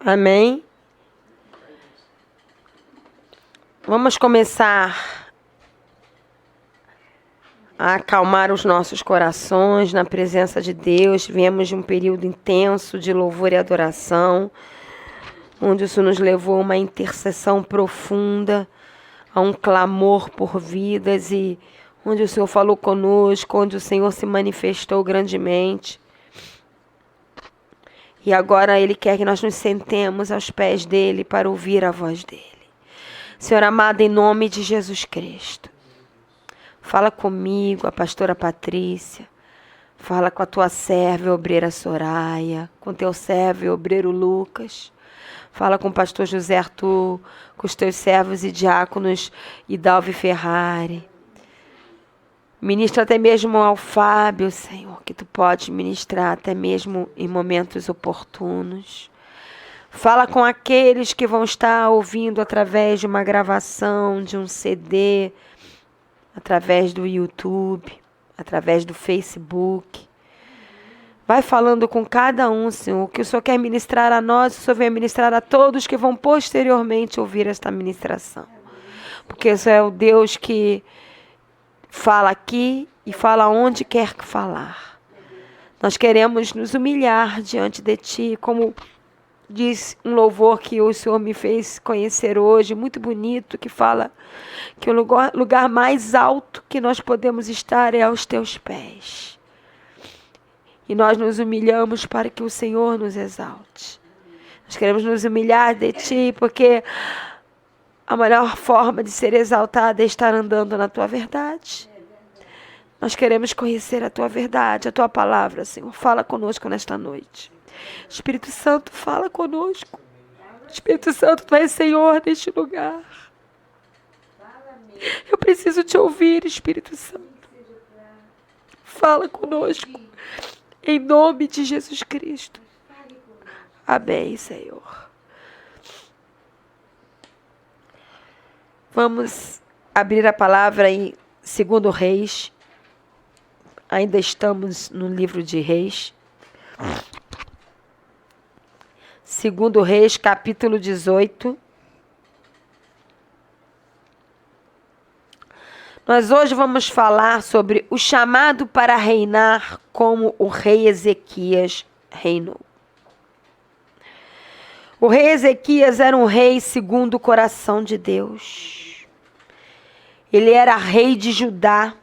Amém? Vamos começar a acalmar os nossos corações na presença de Deus. Viemos de um período intenso de louvor e adoração, onde isso nos levou a uma intercessão profunda, a um clamor por vidas, e onde o Senhor falou conosco, onde o Senhor se manifestou grandemente. E agora Ele quer que nós nos sentemos aos pés dEle para ouvir a voz dEle. Senhor amado, em nome de Jesus Cristo, fala comigo, a pastora Patrícia, fala com a tua serva e obreira Soraya, com teu servo e obreiro Lucas, fala com o pastor José Arthur, com os teus servos e diáconos Idalve Ferrari. Ministra até mesmo ao Fábio, Senhor, que tu podes ministrar até mesmo em momentos oportunos. Fala com aqueles que vão estar ouvindo através de uma gravação, de um CD, através do YouTube, através do Facebook. Vai falando com cada um, Senhor, que o Senhor quer ministrar a nós, o Senhor vem ministrar a todos que vão posteriormente ouvir esta ministração. Porque o Senhor é o Deus que fala aqui e fala onde quer que falar. Nós queremos nos humilhar diante de Ti, como diz um louvor que o Senhor me fez conhecer hoje, muito bonito, que fala que o lugar mais alto que nós podemos estar é aos Teus pés. E nós nos humilhamos para que o Senhor nos exalte. Nós queremos nos humilhar de Ti, porque a melhor forma de ser exaltada é estar andando na Tua verdade. Nós queremos conhecer a Tua verdade, a Tua palavra, Senhor. Fala conosco nesta noite. Espírito Santo, fala conosco. Espírito Santo, Tu és Senhor neste lugar. Eu preciso Te ouvir, Espírito Santo. Fala conosco. Em nome de Jesus Cristo. Amém, Senhor. Vamos abrir a palavra em 2 Reis. Ainda estamos no livro de Reis. 2 Reis, capítulo 18. Nós hoje vamos falar sobre o chamado para reinar como o rei Ezequias reinou. O rei Ezequias era um rei segundo o coração de Deus. Ele era rei de Judá.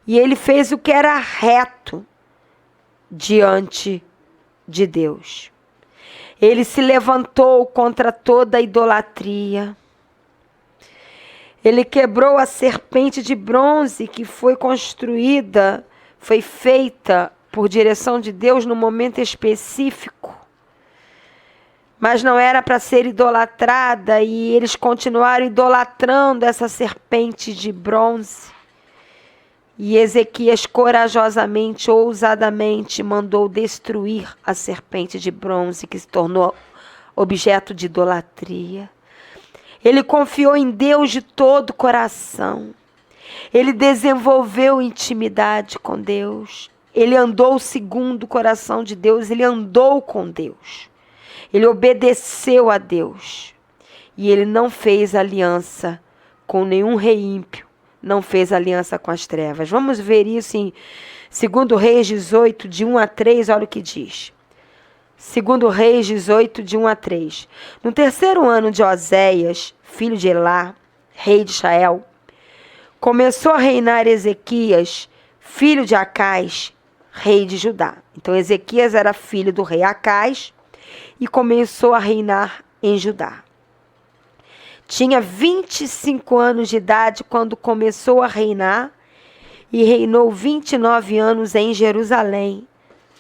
E ele fez o que era reto diante de Deus. Ele se levantou contra toda a idolatria. Ele quebrou a serpente de bronze que foi construída, foi feita por direção de Deus num momento específico. Mas não era para ser idolatrada, e eles continuaram idolatrando essa serpente de bronze. E Ezequias corajosamente, ousadamente, mandou destruir a serpente de bronze que se tornou objeto de idolatria. Ele confiou em Deus de todo o coração. Ele desenvolveu intimidade com Deus. Ele andou segundo o coração de Deus. Ele andou com Deus. Ele obedeceu a Deus. E ele não fez aliança com nenhum rei ímpio. Não fez aliança com as trevas. Vamos ver isso em 2 Reis 18, de 1 a 3, olha o que diz. 2 Reis 18, de 1 a 3. No terceiro ano de Oséias, filho de Elá, rei de Israel, começou a reinar Ezequias, filho de Acais, rei de Judá. Então Ezequias era filho do rei Acais e começou a reinar em Judá. Tinha 25 anos de idade quando começou a reinar e reinou 29 anos em Jerusalém.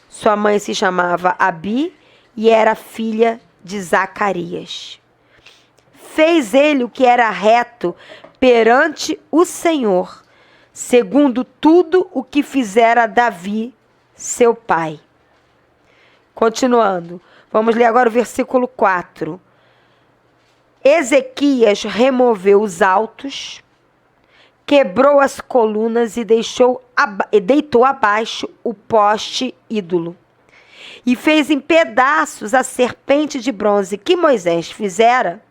Sua mãe se chamava Abi e era filha de Zacarias. Fez ele o que era reto perante o Senhor, segundo tudo o que fizera Davi, seu pai. Continuando, vamos ler agora o versículo 4. Ezequias removeu os altos, quebrou as colunas e deitou abaixo o poste ídolo. e fez em pedaços a serpente de bronze que Moisés fizera,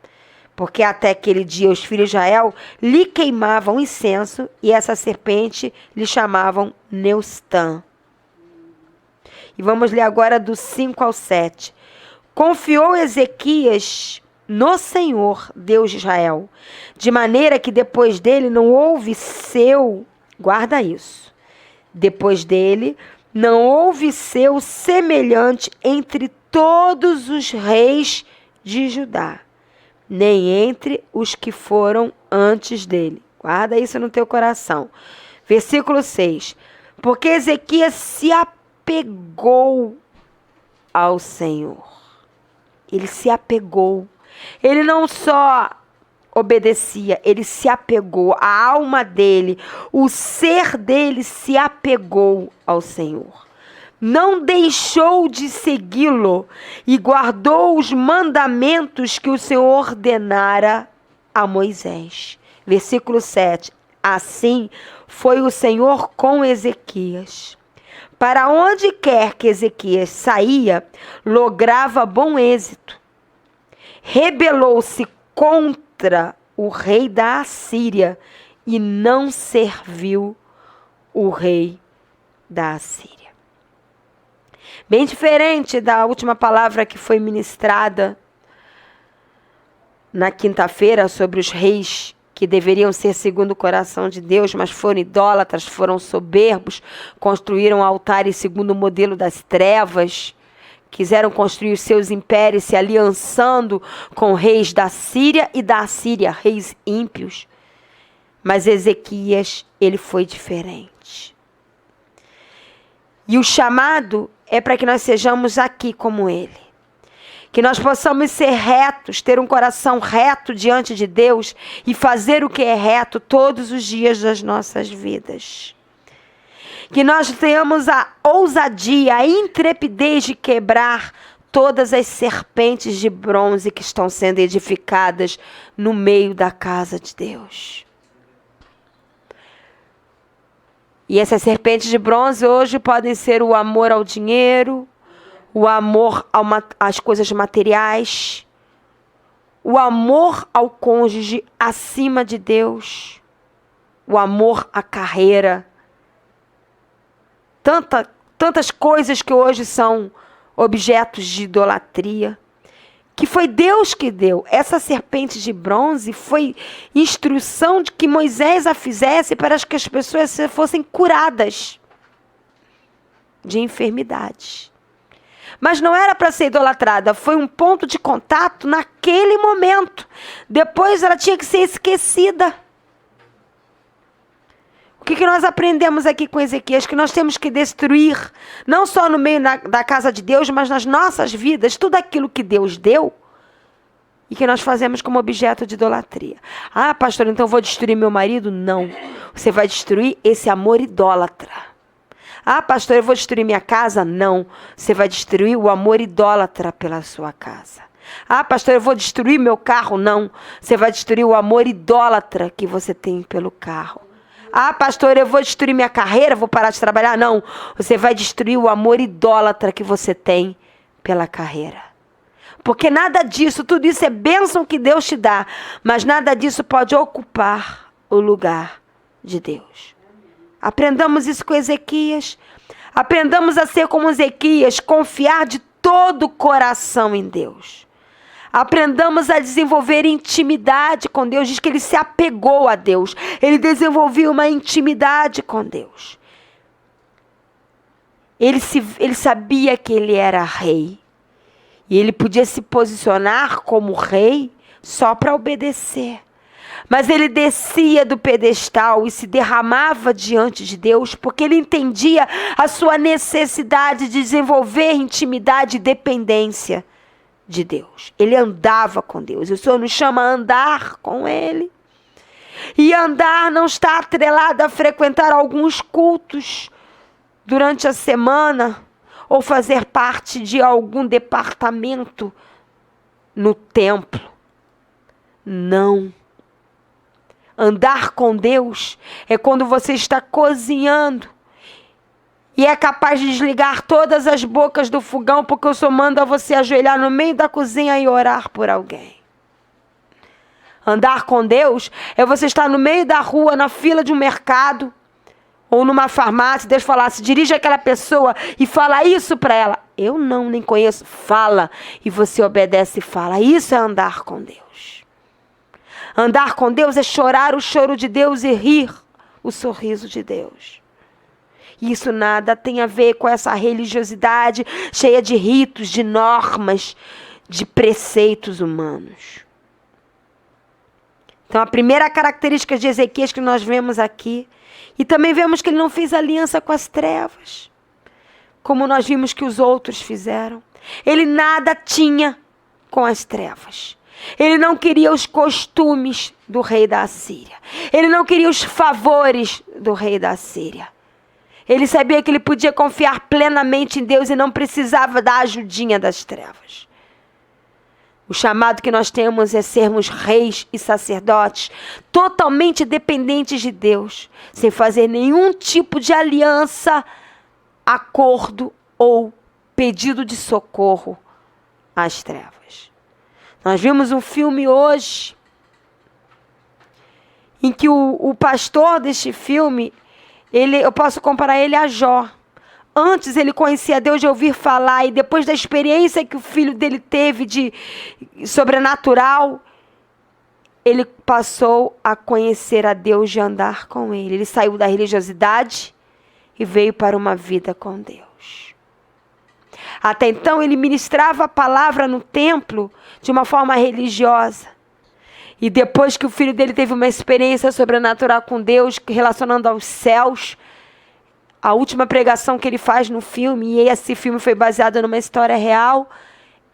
porque até aquele dia os filhos de Israel lhe queimavam incenso e essa serpente lhe chamavam Neustã. E vamos ler agora do 5 ao 7. Confiou Ezequias no Senhor, Deus de Israel, de maneira que depois dele não houve guarda isso, depois dele não houve seu semelhante entre todos os reis de Judá, nem entre os que foram antes dele. Guarda isso no teu coração. Versículo 6. Porque Ezequias se apegou ao Senhor. Ele se apegou. Ele não só obedecia, ele se apegou. A alma dele, o ser dele se apegou ao Senhor. Não deixou de segui-lo e guardou os mandamentos que o Senhor ordenara a Moisés. Versículo 7. Assim foi o Senhor com Ezequias. Para onde quer que Ezequias saía, lograva bom êxito. Rebelou-se contra o rei da Assíria e não serviu o rei da Assíria. Bem diferente da última palavra que foi ministrada na quinta-feira sobre os reis que deveriam ser segundo o coração de Deus, mas foram idólatras, foram soberbos, construíram altares segundo o modelo das trevas, quiseram construir os seus impérios se aliançando com reis da Síria e da Assíria, reis ímpios. Mas Ezequias, ele foi diferente. E o chamado é para que nós sejamos aqui como ele. Que nós possamos ser retos, ter um coração reto diante de Deus e fazer o que é reto todos os dias das nossas vidas. Que nós tenhamos a ousadia, a intrepidez de quebrar todas as serpentes de bronze que estão sendo edificadas no meio da casa de Deus. E essas serpentes de bronze hoje podem ser o amor ao dinheiro, o amor às coisas materiais, o amor ao cônjuge acima de Deus, o amor à carreira. Tantas coisas que hoje são objetos de idolatria, que foi Deus que deu. Essa serpente de bronze foi instrução de que Moisés a fizesse para que as pessoas fossem curadas de enfermidades. Mas não era para ser idolatrada, foi um ponto de contato naquele momento. Depois ela tinha que ser esquecida. O que nós aprendemos aqui com Ezequias? Que nós temos que destruir, não só no meio da casa de Deus, mas nas nossas vidas, tudo aquilo que Deus deu e que nós fazemos como objeto de idolatria. Ah, pastor, então eu vou destruir meu marido? Não. Você vai destruir esse amor idólatra. Ah, pastor, eu vou destruir minha casa? Não. Você vai destruir o amor idólatra pela sua casa. Ah, pastor, eu vou destruir meu carro? Não. Você vai destruir o amor idólatra que você tem pelo carro. Ah, pastor, eu vou destruir minha carreira? Vou parar de trabalhar? Não. Você vai destruir o amor idólatra que você tem pela carreira. Porque nada disso, tudo isso é bênção que Deus te dá, mas nada disso pode ocupar o lugar de Deus. Aprendamos isso com Ezequias. Aprendamos a ser como Ezequias, confiar de todo o coração em Deus. Aprendamos a desenvolver intimidade com Deus. Diz que ele se apegou a Deus. Ele desenvolveu uma intimidade com Deus. Ele sabia que ele era rei. E ele podia se posicionar como rei só para obedecer. Mas ele descia do pedestal e se derramava diante de Deus, porque ele entendia a sua necessidade de desenvolver intimidade e dependência de Deus. Ele andava com Deus. O Senhor nos chama a andar com Ele. E andar não está atrelado a frequentar alguns cultos durante a semana ou fazer parte de algum departamento no templo. Não. Andar com Deus é quando você está cozinhando e é capaz de desligar todas as bocas do fogão, porque eu só mando a você ajoelhar no meio da cozinha e orar por alguém. Andar com Deus é você estar no meio da rua, na fila de um mercado, ou numa farmácia, Deus falar, se dirige àquela pessoa e fala isso para ela. Eu não, nem conheço. Fala, e você obedece e fala. Isso é andar com Deus. Andar com Deus é chorar o choro de Deus e rir o sorriso de Deus. Isso nada tem a ver com essa religiosidade cheia de ritos, de normas, de preceitos humanos. Então, a primeira característica de Ezequias que nós vemos aqui, e também vemos que ele não fez aliança com as trevas, como nós vimos que os outros fizeram. Ele nada tinha com as trevas. Ele não queria os costumes do rei da Assíria. Ele não queria os favores do rei da Assíria. Ele sabia que ele podia confiar plenamente em Deus e não precisava da ajudinha das trevas. O chamado que nós temos é sermos reis e sacerdotes totalmente dependentes de Deus, sem fazer nenhum tipo de aliança, acordo ou pedido de socorro às trevas. Nós vimos um filme hoje em que o pastor deste filme, eu posso comparar ele a Jó. Antes ele conhecia Deus de ouvir falar, e depois da experiência que o filho dele teve de sobrenatural, ele passou a conhecer a Deus, de andar com ele. Ele saiu da religiosidade e veio para uma vida com Deus. Até então ele ministrava a palavra no templo de uma forma religiosa. E depois que o filho dele teve uma experiência sobrenatural com Deus, relacionando aos céus, a última pregação que ele faz no filme, e esse filme foi baseado numa história real,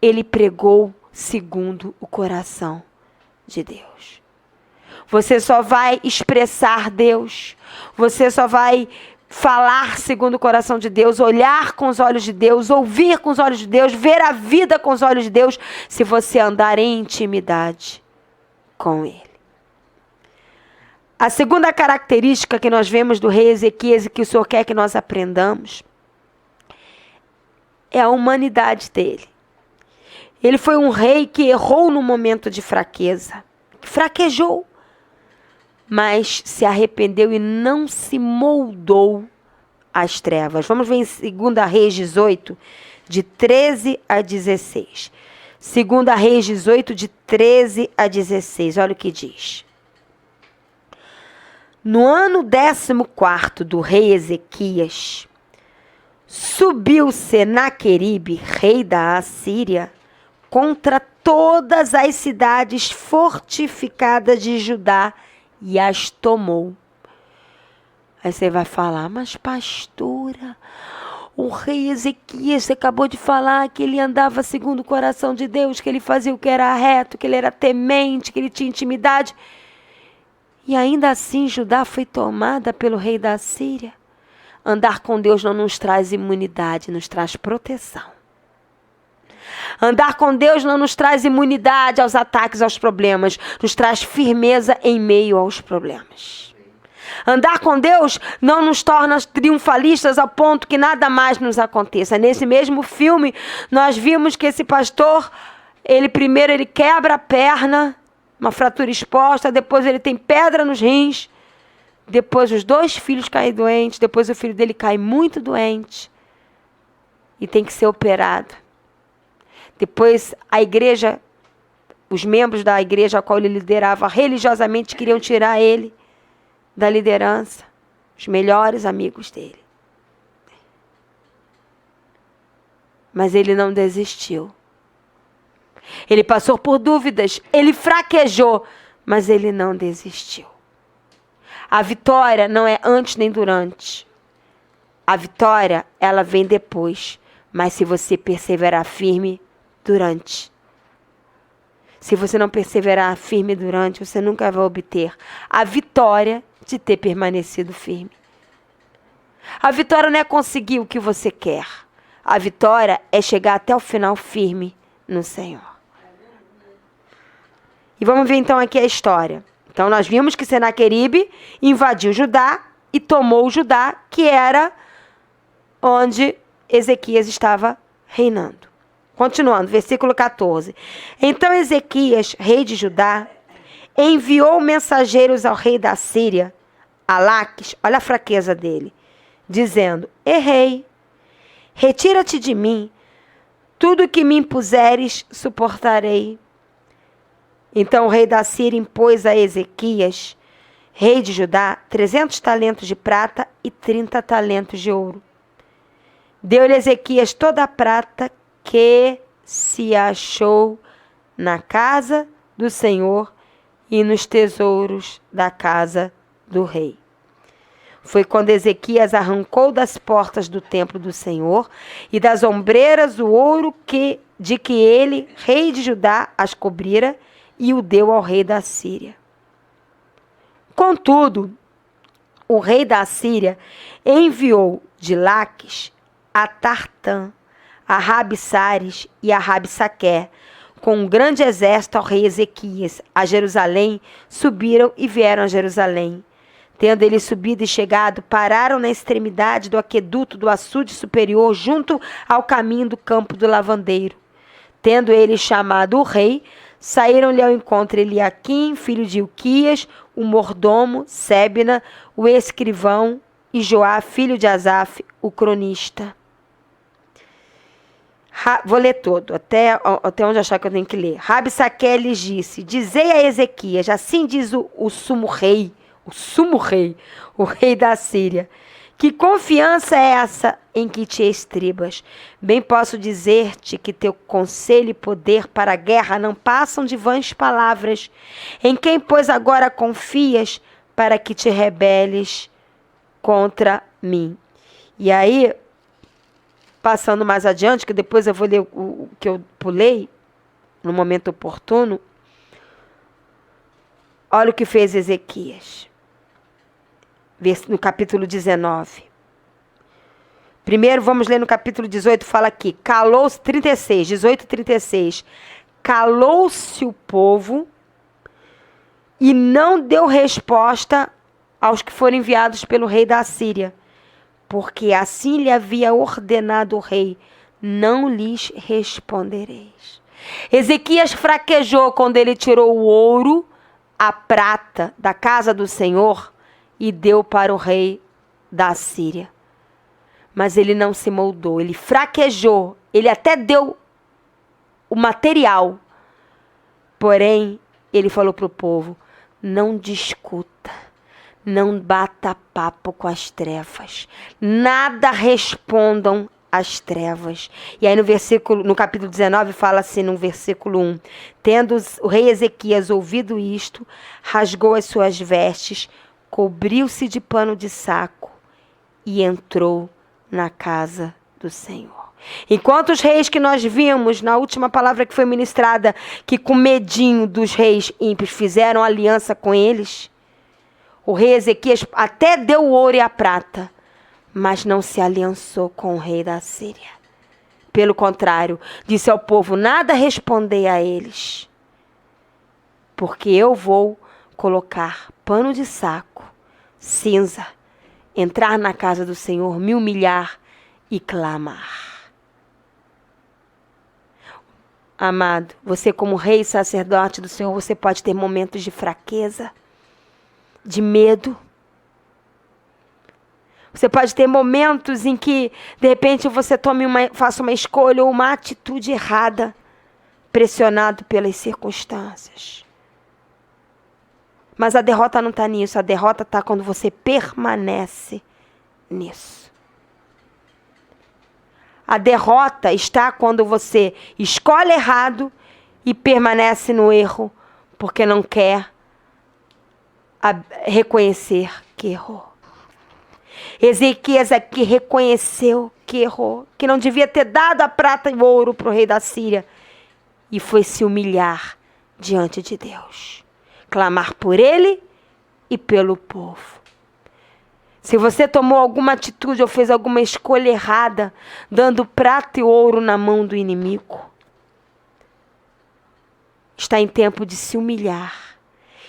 ele pregou segundo o coração de Deus. Você só vai expressar Deus, você só vai falar segundo o coração de Deus, olhar com os olhos de Deus, ouvir com os olhos de Deus, ver a vida com os olhos de Deus, se você andar em intimidade com Ele. A segunda característica que nós vemos do rei Ezequias e que o Senhor quer que nós aprendamos é a humanidade dele. Ele foi um rei que errou no momento de fraqueza, que fraquejou, mas se arrependeu e não se moldou às trevas. Vamos ver em 2 Reis 18, de 13 a 16. 2 Reis 18, de 13 a 16. Olha o que diz. No ano 14º do rei Ezequias, subiu Senaqueribe, rei da Assíria, contra todas as cidades fortificadas de Judá e as tomou. Aí você vai falar, mas pastora, o rei Ezequias, você acabou de falar que ele andava segundo o coração de Deus, que ele fazia o que era reto, que ele era temente, que ele tinha intimidade. E ainda assim Judá foi tomada pelo rei da Assíria. Andar com Deus não nos traz imunidade, nos traz proteção. Andar com Deus não nos traz imunidade aos ataques, aos problemas, nos traz firmeza em meio aos problemas. Andar com Deus não nos torna triunfalistas ao ponto que nada mais nos aconteça. Nesse mesmo filme, nós vimos que esse pastor, primeiro ele quebra a perna, uma fratura exposta, depois ele tem pedra nos rins, depois os 2 filhos caem doentes, depois o filho dele cai muito doente e tem que ser operado. Depois a igreja, os membros da igreja a qual ele liderava religiosamente queriam tirar ele da liderança, os melhores amigos dele. Mas ele não desistiu. Ele passou por dúvidas, ele fraquejou, mas ele não desistiu. A vitória não é antes nem durante. A vitória, ela vem depois, mas se você perseverar firme durante. Se você não perseverar firme durante, você nunca vai obter a vitória de ter permanecido firme. A vitória não é conseguir o que você quer. A vitória é chegar até o final firme no Senhor. E vamos ver então aqui a história. Então nós vimos que Senaqueribe invadiu Judá e tomou Judá, que era onde Ezequias estava reinando. Continuando, versículo 14. Então Ezequias, rei de Judá, enviou mensageiros ao rei da Síria, a Laques, olha a fraqueza dele, dizendo: errei, retira-te de mim, tudo que me impuseres suportarei. Então o rei da Síria impôs a Ezequias, rei de Judá, 300 talentos de prata e 30 talentos de ouro. Deu-lhe Ezequias toda a prata que se achou na casa do Senhor e nos tesouros da casa do rei. Foi quando Ezequias arrancou das portas do templo do Senhor e das ombreiras o ouro de que ele, rei de Judá, as cobrira e o deu ao rei da Síria. Contudo, o rei da Síria enviou de Laques a Tartã, a Rabsares e a Rabsaqué, com um grande exército ao rei Ezequias, a Jerusalém, subiram e vieram a Jerusalém. Tendo eles subido e chegado, pararam na extremidade do aqueduto do açude superior, junto ao caminho do campo do lavandeiro. Tendo eles chamado o rei, saíram-lhe ao encontro Eliaquim, filho de Ilquias, o mordomo, Sebna, o escrivão, e Joá, filho de Asaf, o cronista. Vou ler todo, até onde achar que eu tenho que ler. Rabsaqué lhes disse: dizei a Ezequias, assim diz o sumo rei, o rei da Síria: que confiança é essa em que te estribas? Bem posso dizer-te que teu conselho e poder para a guerra não passam de vãs palavras. Em quem, pois, agora confias para que te rebeles contra mim? E aí, passando mais adiante, que depois eu vou ler o que eu pulei, no momento oportuno, olha o que fez Ezequias. No capítulo 19. Primeiro, vamos ler no capítulo 18, fala aqui, calou-se, 36, 18, 36. Calou-se o povo e não deu resposta aos que foram enviados pelo rei da Síria, porque assim lhe havia ordenado o rei: não lhes respondereis. Ezequias fraquejou quando ele tirou o ouro, a prata da casa do Senhor e deu para o rei da Síria. Mas ele não se moldou, ele fraquejou, ele até deu o material. Porém, ele falou para o povo: não discuta, não bata papo com as trevas, nada respondam às trevas. E aí no capítulo 19 fala assim, no versículo 1, tendo o rei Ezequias ouvido isto, rasgou as suas vestes, cobriu-se de pano de saco e entrou na casa do Senhor. Enquanto os reis que nós vimos na última palavra que foi ministrada, que com medinho dos reis ímpios fizeram aliança com eles, o rei Ezequias até deu o ouro e a prata, mas não se aliançou com o rei da Síria. Pelo contrário, disse ao povo: nada respondei a eles, porque eu vou colocar pano de saco, cinza, entrar na casa do Senhor, me humilhar e clamar. Amado, você como rei e sacerdote do Senhor, você pode ter momentos de fraqueza, de medo. Você pode ter momentos em que, de repente, você faça uma escolha ou uma atitude errada, pressionado pelas circunstâncias. Mas a derrota não está nisso. A derrota está quando você permanece nisso. A derrota está quando você escolhe errado e permanece no erro, porque não quer reconhecer que errou. Ezequias aqui reconheceu que errou, que não devia ter dado a prata e o ouro para o rei da Síria, e foi se humilhar diante de Deus, clamar por ele e pelo povo. Se você tomou alguma atitude ou fez alguma escolha errada, dando prata e ouro na mão do inimigo, está em tempo de se humilhar.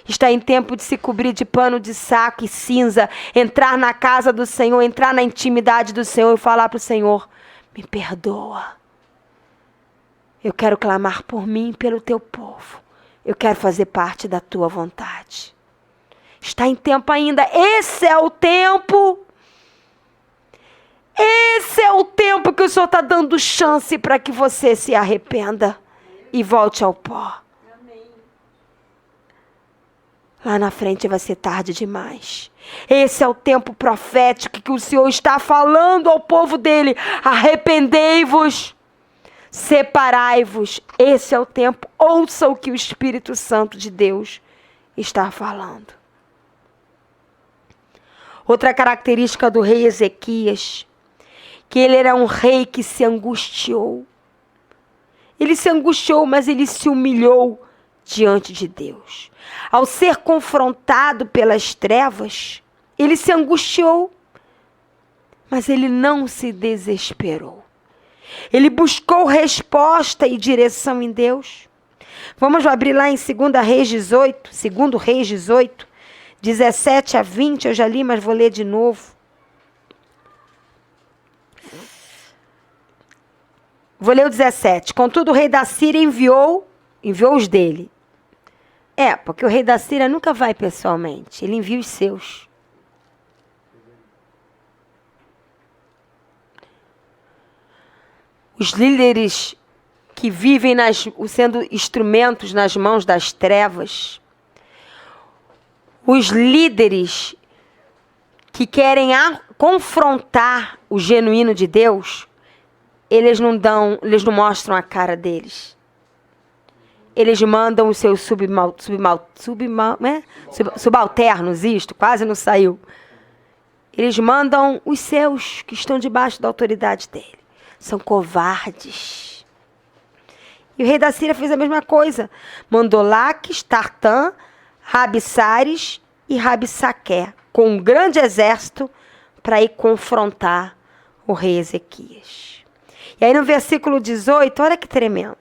Está em tempo de se cobrir de pano de saco e cinza, entrar na casa do Senhor, entrar na intimidade do Senhor e falar para o Senhor: me perdoa. Eu quero clamar por mim e pelo teu povo. Eu quero fazer parte da tua vontade. Está em tempo ainda. Esse é o tempo. Esse é o tempo que o Senhor está dando chance para que você se arrependa e volte ao pó. Lá na frente vai ser tarde demais. Esse é o tempo profético que o Senhor está falando ao povo dele. Arrependei-vos, separai-vos. Esse é o tempo. Ouça o que o Espírito Santo de Deus está falando. Outra característica do rei Ezequias, que ele era um rei que se angustiou. Ele se angustiou, mas ele se humilhou diante de Deus. Ao ser confrontado pelas trevas, ele se angustiou, mas ele não se desesperou. Ele buscou resposta e direção em Deus. Vamos abrir lá em 2 Reis 18, 2 Reis 18, 17 a 20, eu já li, mas vou ler de novo. Vou ler o 17. Contudo, o rei da Síria enviou os dele. Porque o rei da Síria nunca vai pessoalmente. Ele envia os seus. Os líderes que vivem sendo instrumentos nas mãos das trevas. Os líderes que querem confrontar o genuíno de Deus, eles não mostram a cara deles. Eles mandam os seus subalternos, quase não saiu. Eles mandam os seus que estão debaixo da autoridade dele. São covardes. E o rei da Síria fez a mesma coisa. Mandou Laques, Tartã, Rabsaques e Rabsaqué, com um grande exército, para ir confrontar o rei Ezequias. E aí no versículo 18, olha que tremendo.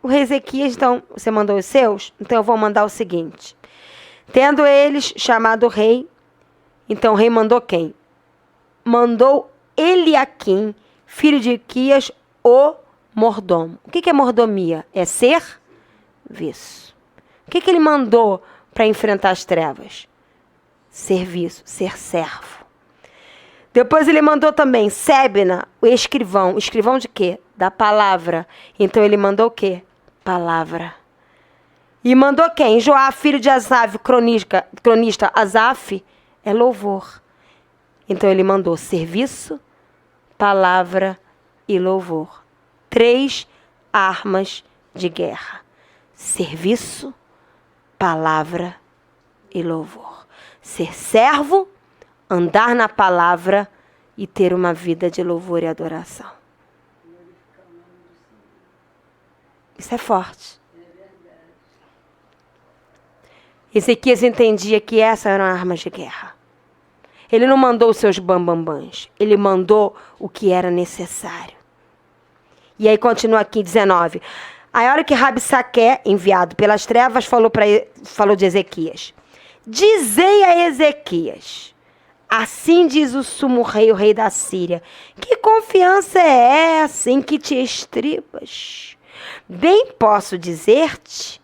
O rei Ezequias, então, você mandou os seus? Então eu vou mandar o seguinte. Tendo eles chamado o rei, então o rei mandou quem? Mandou Eliaquim, filho de Hilquias, o mordomo. O que é mordomia? É serviço. O que ele mandou para enfrentar as trevas? Serviço, ser servo. Depois ele mandou também Sebna, o escrivão. Escrivão de quê? Da palavra. Então ele mandou o quê? Palavra. E mandou quem? Joá, filho de Asaf, cronista. Asaf é louvor. Então ele mandou serviço, palavra e louvor. 3 armas de guerra. Serviço, palavra e louvor. Ser servo, andar na palavra e ter uma vida de louvor e adoração. Isso é forte. Ezequias entendia que essas eram armas de guerra. Ele não mandou os seus bambambãs. Ele mandou o que era necessário. E aí continua aqui, 19. A hora que Rabsaqué, enviado pelas trevas, falou de Ezequias. Dizei a Ezequias, assim diz o sumo rei, o rei da Síria, que confiança é essa em que te estribas? Bem posso dizer-te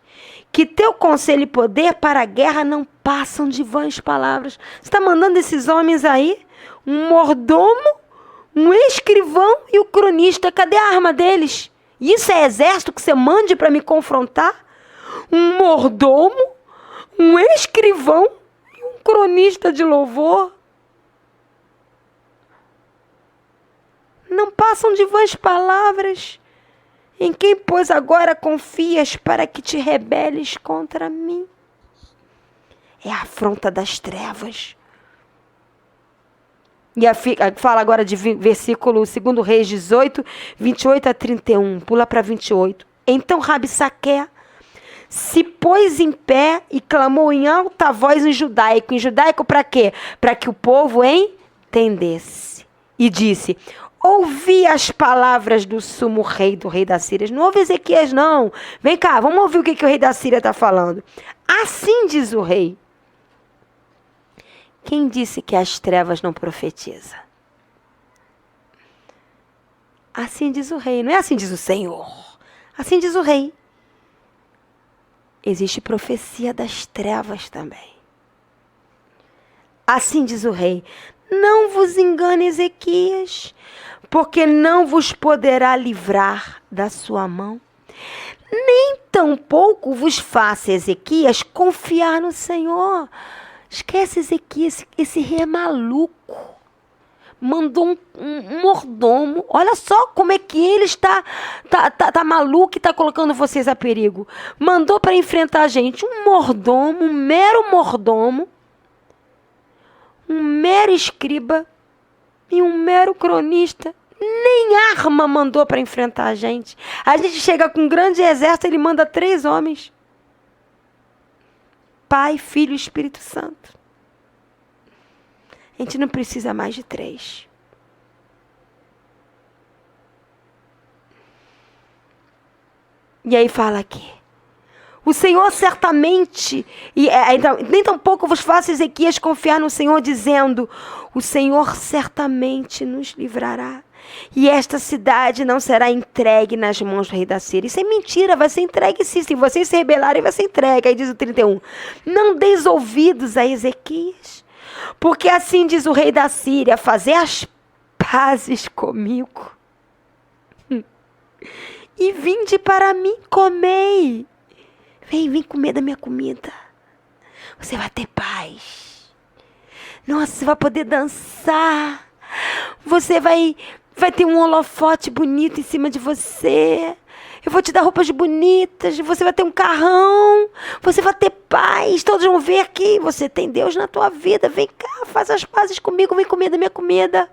que teu conselho e poder para a guerra não passam de vãs palavras. Você está mandando esses homens aí, um mordomo, um escrivão e o cronista. Cadê a arma deles? Isso é exército que você mande para me confrontar? Um mordomo, um escrivão e um cronista de louvor? Não passam de vãs palavras. Em quem, pois, agora confias para que te rebeles contra mim? É a afronta das trevas. E fala agora de versículo 2 Reis 18, 28 a 31. Pula para 28. Então Rabsaqué se pôs em pé e clamou em alta voz em judaico. Em judaico para quê? Para que o povo entendesse. E disse: ouvi as palavras do sumo rei, do rei da Síria. Não ouve Ezequias, não. Vem cá, vamos ouvir o que o rei da Síria está falando. Assim diz o rei. Quem disse que as trevas não profetizam? Assim diz o rei. Não é assim diz o Senhor. Assim diz o rei. Existe profecia das trevas também. Assim diz o rei. Não vos engane, Ezequias, porque não vos poderá livrar da sua mão. Nem tampouco vos faça, Ezequias, confiar no Senhor. Esquece, Ezequias, esse rei é maluco. Mandou um mordomo. Olha só como é que ele está maluco e está colocando vocês a perigo. Mandou para enfrentar a gente um mordomo, um mero mordomo, um mero escriba e um mero cronista. Nem arma mandou para enfrentar a gente. A gente chega com um grande exército, ele manda 3 homens. Pai, Filho e Espírito Santo. A gente não precisa mais de 3. E aí fala aqui. O Senhor certamente, então, nem tampouco vos faça, Ezequias, confiar no Senhor, dizendo, o Senhor certamente nos livrará. E esta cidade não será entregue nas mãos do rei da Síria. Isso é mentira, vai ser entregue sim. Se vocês se rebelarem, vai ser entregue. Aí diz o 31. Não deis ouvidos a Ezequias, porque assim diz o rei da Síria, fazer as pazes comigo. E vinde para mim, comei. Vem comer da minha comida. Você vai ter paz. Nossa, você vai poder dançar. Você vai ter um holofote bonito em cima de você. Eu vou te dar roupas bonitas. Você vai ter um carrão. Você vai ter paz. Todos vão ver que você tem Deus na tua vida. Vem cá, faz as pazes comigo. Vem comer da minha comida.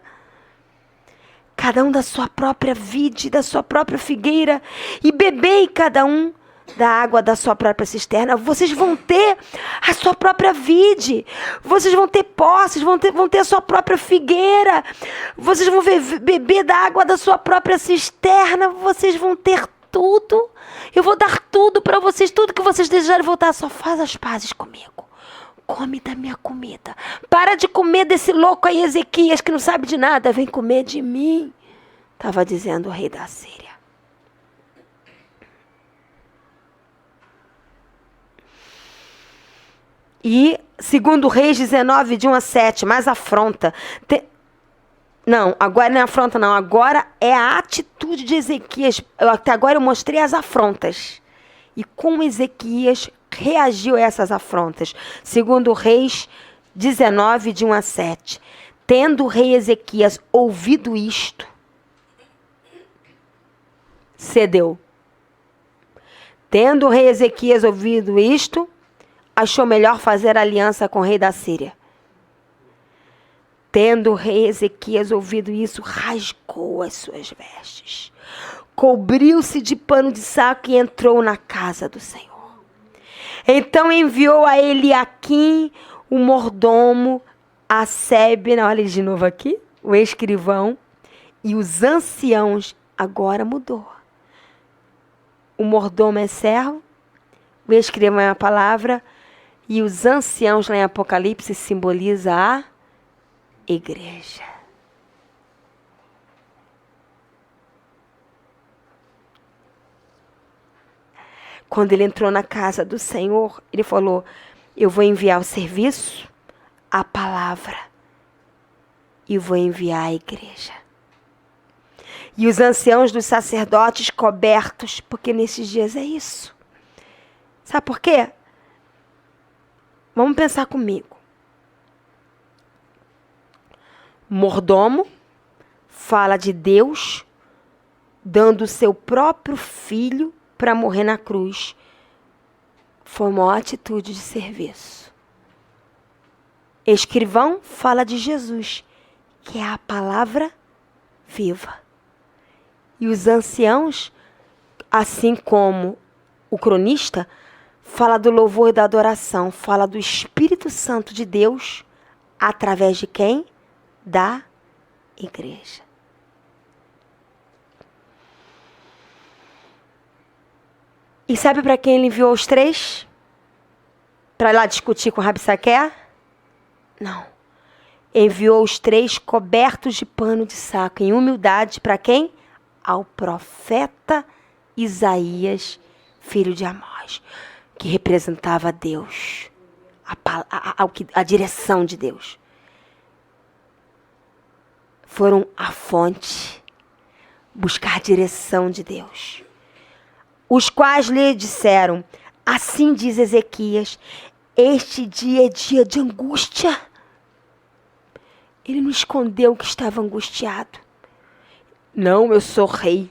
Cada um da sua própria vide, da sua própria figueira. E bebei cada um da água da sua própria cisterna. Vocês vão ter a sua própria vide. Vocês vão ter posses, vão ter a sua própria figueira. Vocês vão beber da água da sua própria cisterna. Vocês vão ter tudo. Eu vou dar tudo para vocês. Tudo que vocês desejarem voltar. Só faz as pazes comigo. Come da minha comida. Para de comer desse louco aí, Ezequias, que não sabe de nada. Vem comer de mim. Estava dizendo o rei da Síria. E, segundo Reis 19, de 1 a 7, mais afronta. Não, agora não é afronta, não. Agora é a atitude de Ezequias. Até agora eu mostrei as afrontas. E como Ezequias reagiu a essas afrontas. Segundo Reis 19, de 1 a 7. Tendo o rei Ezequias ouvido isto, cedeu. Tendo o rei Ezequias ouvido isto, achou melhor fazer aliança com o rei da Síria. Tendo o rei Ezequias ouvido isso, rasgou as suas vestes, cobriu-se de pano de saco e entrou na casa do Senhor. Então enviou a Eliaquim, o mordomo, a Sebna, olha de novo aqui, o escrivão, e os anciãos. Agora mudou. O mordomo é servo, o escrivão é a palavra, e os anciãos lá em Apocalipse simboliza a igreja. Quando ele entrou na casa do Senhor, ele falou, eu vou enviar o serviço, a palavra, e vou enviar a igreja. E os anciãos dos sacerdotes cobertos, porque nesses dias é isso. Sabe por quê? Vamos pensar comigo. Mordomo fala de Deus dando o seu próprio filho para morrer na cruz. Foi uma atitude de serviço. Escrivão fala de Jesus, que é a palavra viva. E os anciãos, assim como o cronista, fala do louvor e da adoração, fala do Espírito Santo de Deus, através de quem? Da igreja. E sabe para quem ele enviou os 3? Para ir lá discutir com Rabsaqué? Não. Enviou os 3 cobertos de pano de saco, em humildade, para quem? Ao profeta Isaías, filho de Amós, que representava Deus, a direção de Deus. Foram à fonte buscar a direção de Deus, os quais lhe disseram: assim diz Ezequias, este dia é dia de angústia. Ele não escondeu que estava angustiado. Não, eu sou rei.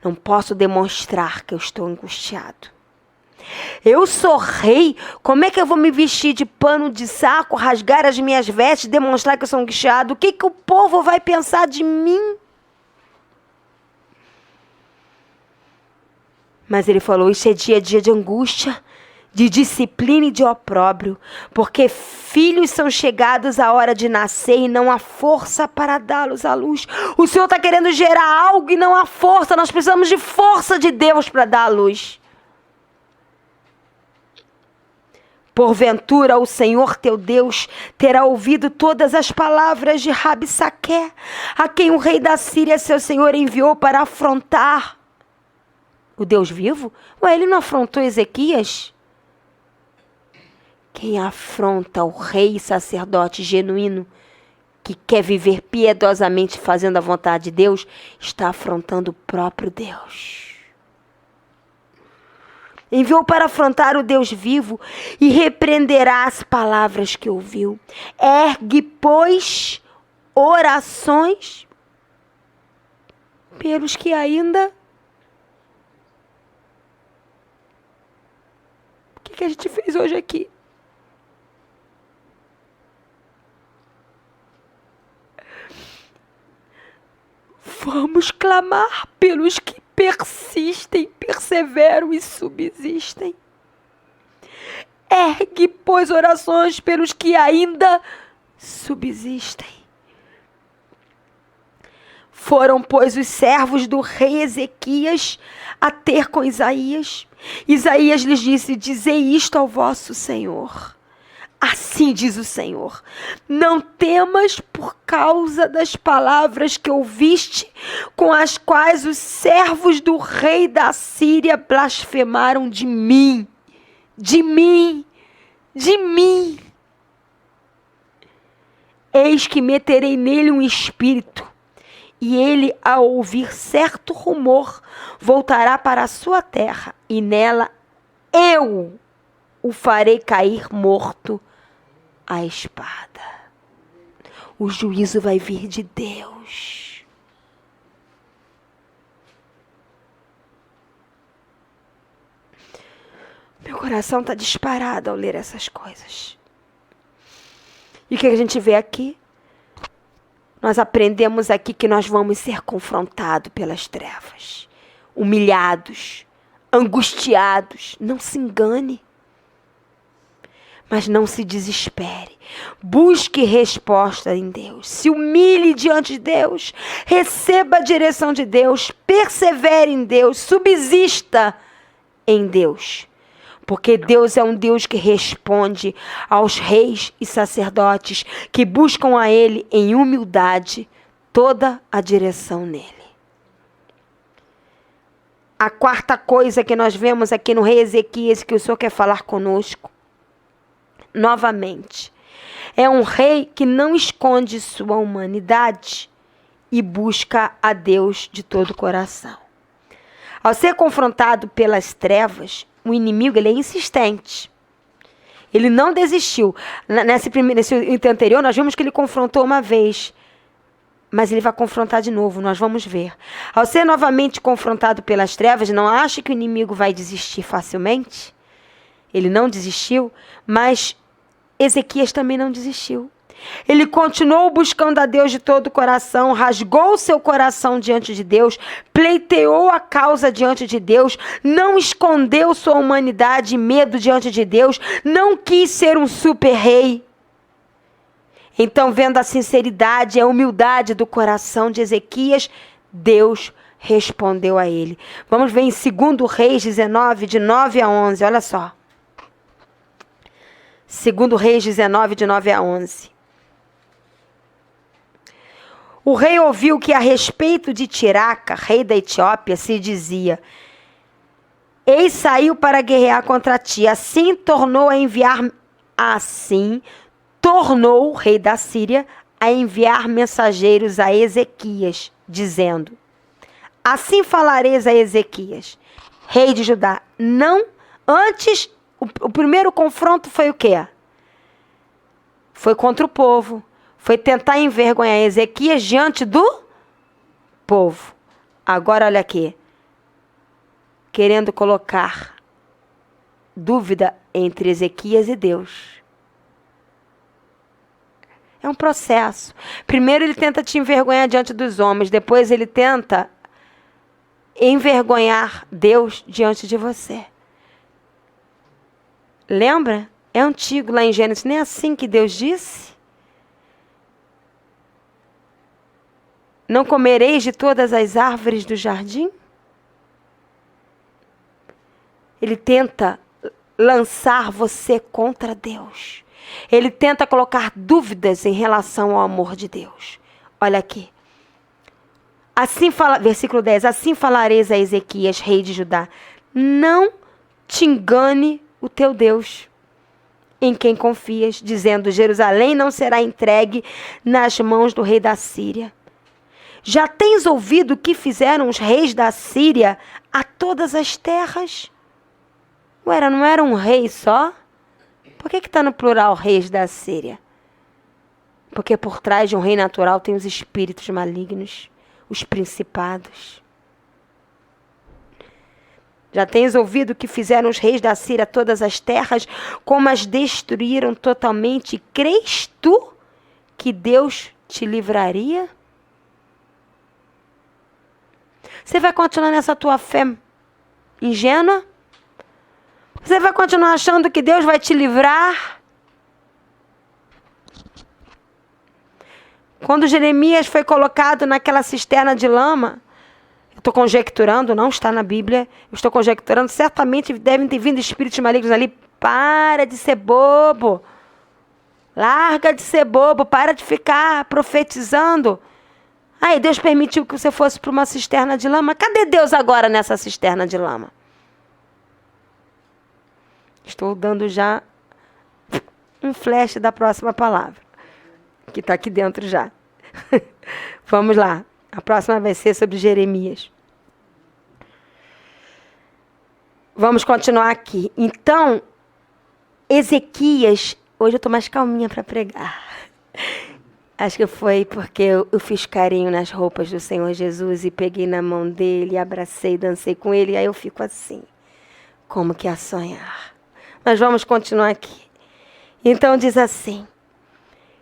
Não posso demonstrar que eu estou angustiado. Eu sou rei. Como é que eu vou me vestir de pano de saco, rasgar as minhas vestes, demonstrar que eu sou angustiado? O que o povo vai pensar de mim? Mas ele falou: isso é dia de angústia, de disciplina e de opróbrio, porque filhos são chegados à hora de nascer e não há força para dá-los à luz. O Senhor está querendo gerar algo e não há força. Nós precisamos de força de Deus para dar à luz. Porventura o Senhor teu Deus terá ouvido todas as palavras de Rabsaqué, a quem o rei da Síria, seu senhor, enviou para afrontar o Deus vivo? Ué, ele não afrontou Ezequias? Quem afronta o rei sacerdote genuíno, que quer viver piedosamente fazendo a vontade de Deus, está afrontando o próprio Deus. Enviou para afrontar o Deus vivo e repreenderá as palavras que ouviu. Ergue, pois, orações pelos que ainda... O que a gente fez hoje aqui? Vamos clamar pelos que persistem, perseveram e subsistem. Ergue, pois, orações pelos que ainda subsistem. Foram, pois, os servos do rei Ezequias a ter com Isaías. Isaías lhes disse: dizei isto ao vosso Senhor. Assim diz o Senhor: não temas por causa das palavras que ouviste, com as quais os servos do rei da Síria blasfemaram de mim, de mim, de mim. Eis que meterei nele um espírito, e ele, ao ouvir certo rumor, voltará para a sua terra, e nela eu o farei cair morto à espada. O juízo vai vir de Deus. Meu coração está disparado ao ler essas coisas. E o que a gente vê aqui? Nós aprendemos aqui que nós vamos ser confrontados pelas trevas, humilhados, angustiados. Não se engane. Mas não se desespere. Busque resposta em Deus. Se humilhe diante de Deus. Receba a direção de Deus. Persevere em Deus. Subsista em Deus. Porque Deus é um Deus que responde aos reis e sacerdotes que buscam a Ele em humildade toda a direção nele. A quarta coisa que nós vemos aqui no rei Ezequias, que o Senhor quer falar conosco, novamente, é um rei que não esconde sua humanidade e busca a Deus de todo o coração. Ao ser confrontado pelas trevas, o inimigo ele é insistente. Ele não desistiu. Nesse item anterior, nós vimos que ele confrontou uma vez, mas ele vai confrontar de novo, nós vamos ver. Ao ser novamente confrontado pelas trevas, não ache que o inimigo vai desistir facilmente. Ele não desistiu, mas Ezequias também não desistiu. Ele continuou buscando a Deus de todo o coração, rasgou seu coração diante de Deus, pleiteou a causa diante de Deus, não escondeu sua humanidade e medo diante de Deus, não quis ser um super rei. Então, vendo a sinceridade e a humildade do coração de Ezequias, Deus respondeu a ele. Vamos ver em 2 Reis 19, de 9 a 11. Olha só. 2 Reis 19, de 9 a 11. O rei ouviu que a respeito de Tiraca, rei da Etiópia, se dizia: eis saiu para guerrear contra ti. Assim tornou o rei da Síria a enviar mensageiros a Ezequias, dizendo: assim falareis a Ezequias, rei de Judá. Não, antes, o primeiro confronto foi o quê? Foi contra o povo. Foi tentar envergonhar Ezequias diante do povo. Agora olha aqui. Querendo colocar dúvida entre Ezequias e Deus. É um processo. Primeiro ele tenta te envergonhar diante dos homens. Depois ele tenta envergonhar Deus diante de você. Lembra? É antigo lá em Gênesis. Não é assim que Deus disse? Não comereis de todas as árvores do jardim? Ele tenta lançar você contra Deus. Ele tenta colocar dúvidas em relação ao amor de Deus. Olha aqui. Versículo 10. Assim falareis a Ezequias, rei de Judá: não te engane o teu Deus, em quem confias, dizendo: Jerusalém não será entregue nas mãos do rei da Síria. Já tens ouvido o que fizeram os reis da Síria a todas as terras? Não era um rei só? Por que está no plural reis da Síria? Porque por trás de um rei natural tem os espíritos malignos, os principados. Já tens ouvido o que fizeram os reis da Síria a todas as terras, como as destruíram totalmente? Crês tu que Deus te livraria? Você vai continuar nessa tua fé ingênua? Você vai continuar achando que Deus vai te livrar? Quando Jeremias foi colocado naquela cisterna de lama, eu estou conjecturando, não está na Bíblia, eu estou conjecturando, certamente devem ter vindo espíritos malignos ali. Para de ser bobo. Larga de ser bobo, para de ficar profetizando. Aí Deus permitiu que você fosse para uma cisterna de lama. Cadê Deus agora nessa cisterna de lama? Estou dando já um flash da próxima palavra, que está aqui dentro já. Vamos lá. A próxima vai ser sobre Jeremias. Vamos continuar aqui. Então, Ezequias... Hoje eu estou mais calminha para pregar. Acho que foi porque eu fiz carinho nas roupas do Senhor Jesus e peguei na mão dele, abracei, dancei com ele, e aí eu fico assim, como que a sonhar. Mas vamos continuar aqui. Então diz assim: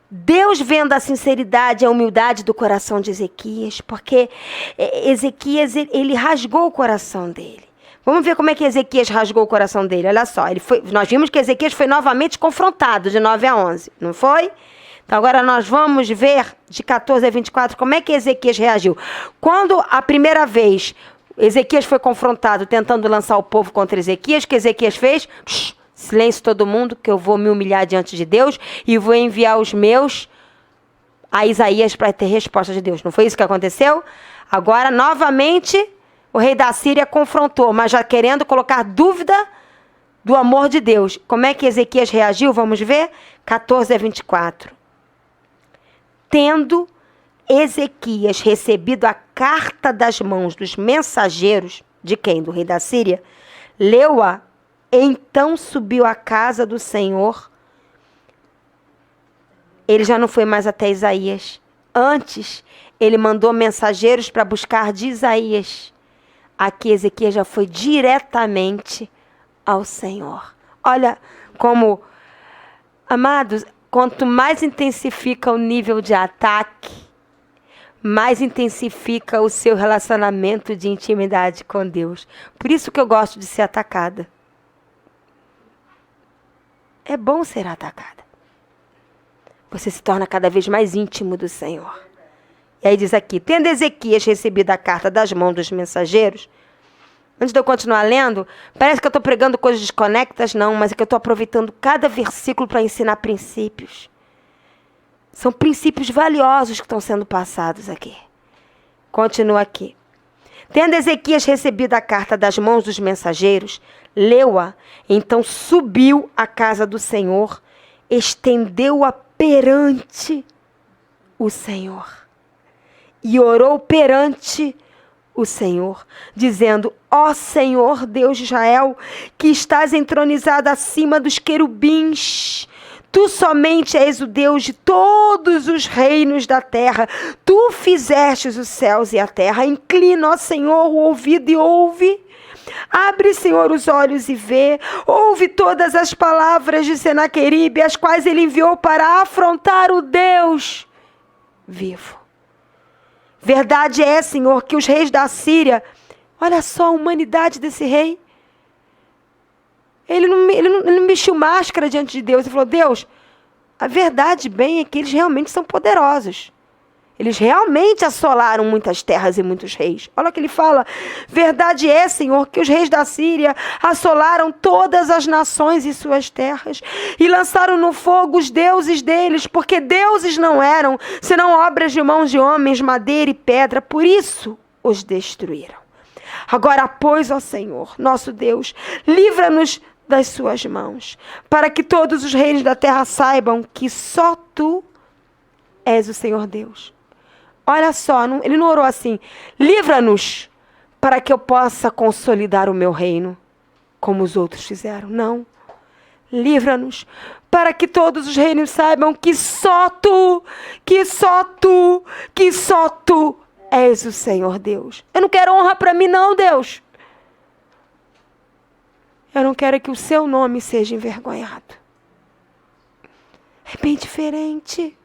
Deus vendo a sinceridade e a humildade do coração de Ezequias, porque Ezequias, ele rasgou o coração dele. Vamos ver como é que Ezequias rasgou o coração dele. Olha só, nós vimos que Ezequias foi novamente confrontado, de 9 a 11, não foi? Então agora nós vamos ver, de 14 a 24, como é que Ezequias reagiu. Quando a primeira vez Ezequias foi confrontado, tentando lançar o povo contra Ezequias, o que Ezequias fez? Silêncio todo mundo, que eu vou me humilhar diante de Deus e vou enviar os meus a Isaías para ter resposta de Deus. Não foi isso que aconteceu? Agora, novamente, o rei da Síria confrontou, mas já querendo colocar dúvida do amor de Deus. Como é que Ezequias reagiu? Vamos ver? 14 a 24. Tendo Ezequias recebido a carta das mãos dos mensageiros, de quem? Do rei da Síria, leu-a. Então subiu à casa do Senhor. Ele já não foi mais até Isaías. Antes, ele mandou mensageiros para buscar de Isaías. Aqui Ezequias já foi diretamente ao Senhor. Olha como, amados, quanto mais intensifica o nível de ataque, mais intensifica o seu relacionamento de intimidade com Deus. Por isso que eu gosto de ser atacada. É bom ser atacada. Você se torna cada vez mais íntimo do Senhor. E aí diz aqui, tendo Ezequias recebido a carta das mãos dos mensageiros, antes de eu continuar lendo, parece que eu estou pregando coisas desconectas, não, mas é que eu estou aproveitando cada versículo para ensinar princípios. São princípios valiosos que estão sendo passados aqui. Continua aqui. Tendo Ezequias recebido a carta das mãos dos mensageiros, leu-a, então subiu à casa do Senhor, estendeu-a perante o Senhor. E orou perante o Senhor, dizendo, ó Senhor, Deus de Israel, que estás entronizado acima dos querubins, tu somente és o Deus de todos os reinos da terra. Tu fizestes os céus e a terra. Inclina, ó Senhor, o ouvido e ouve. Abre, Senhor, os olhos e vê. Ouve todas as palavras de Senaqueribe, as quais ele enviou para afrontar o Deus vivo. Verdade é, Senhor, que os reis da Síria, olha só a humanidade desse rei. Ele não mexeu máscara diante de Deus. Ele falou, Deus, a verdade bem é que eles realmente são poderosos. Eles realmente assolaram muitas terras e muitos reis. Olha o que ele fala. Verdade é, Senhor, que os reis da Síria assolaram todas as nações e suas terras e lançaram no fogo os deuses deles, porque deuses não eram, senão obras de mãos de homens, madeira e pedra. Por isso os destruíram. Agora, pois, ó Senhor, nosso Deus, livra-nos das suas mãos, para que todos os reinos da terra saibam que só tu és o Senhor Deus. Olha só, ele não orou assim, livra-nos para que eu possa consolidar o meu reino, como os outros fizeram. Não. Livra-nos para que todos os reinos saibam que só tu és o Senhor Deus. Eu não quero honra para mim não, Deus. Eu não quero que o seu nome seja envergonhado. É bem diferente.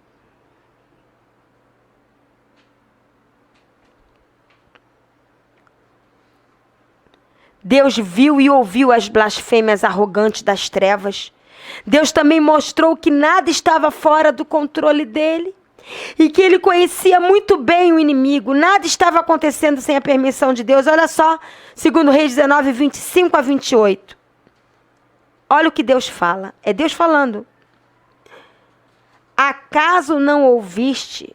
Deus viu e ouviu as blasfêmias arrogantes das trevas. Deus também mostrou que nada estava fora do controle dele e que ele conhecia muito bem o inimigo. Nada estava acontecendo sem a permissão de Deus. Olha só, 2 Reis 19, 25 a 28. Olha o que Deus fala. É Deus falando. Acaso não ouviste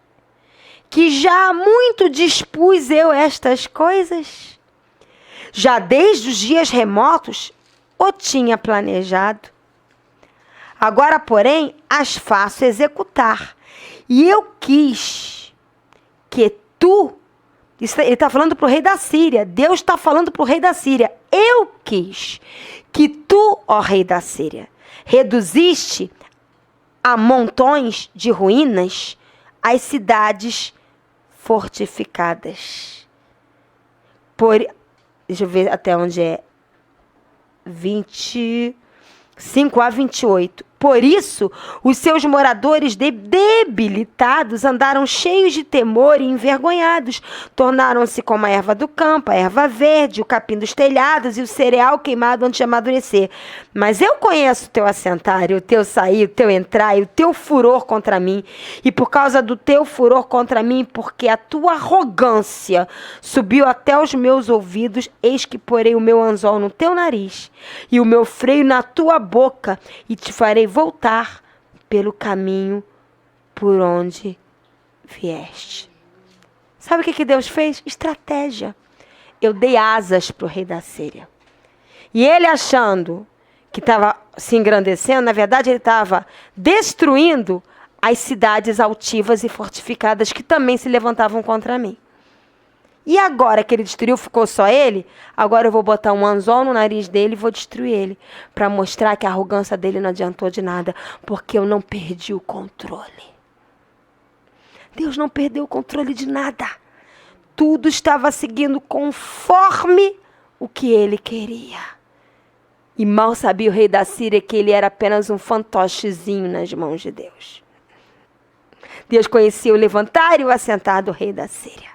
que já há muito dispus eu estas coisas? Já desde os dias remotos o tinha planejado. Agora, porém, as faço executar. E eu quis que tu... Ele está falando para o rei da Síria. Deus está falando para o rei da Síria. Eu quis que tu, ó rei da Síria, reduziste a montões de ruínas as cidades fortificadas. Deixa eu ver até onde é. 25 a 28. Por isso, os seus moradores debilitados andaram cheios de temor e envergonhados. Tornaram-se como a erva do campo, a erva verde, o capim dos telhados e o cereal queimado antes de amadurecer. Mas eu conheço o teu assentar, o teu sair, o teu entrar e o teu furor contra mim. E por causa do teu furor contra mim, porque a tua arrogância subiu até os meus ouvidos, eis que porei o meu anzol no teu nariz e o meu freio na tua boca e te farei voltar pelo caminho por onde vieste. Sabe o que Deus fez? Estratégia. Eu dei asas para o rei da Síria. E ele achando que estava se engrandecendo, na verdade ele estava destruindo as cidades altivas e fortificadas que também se levantavam contra mim. E agora que ele destruiu, ficou só ele, agora eu vou botar um anzol no nariz dele e vou destruir ele, para mostrar que a arrogância dele não adiantou de nada, porque eu não perdi o controle. Deus não perdeu o controle de nada. Tudo estava seguindo conforme o que ele queria. E mal sabia o rei da Síria que ele era apenas um fantochezinho nas mãos de Deus. Deus conhecia o levantar e o assentar do rei da Síria.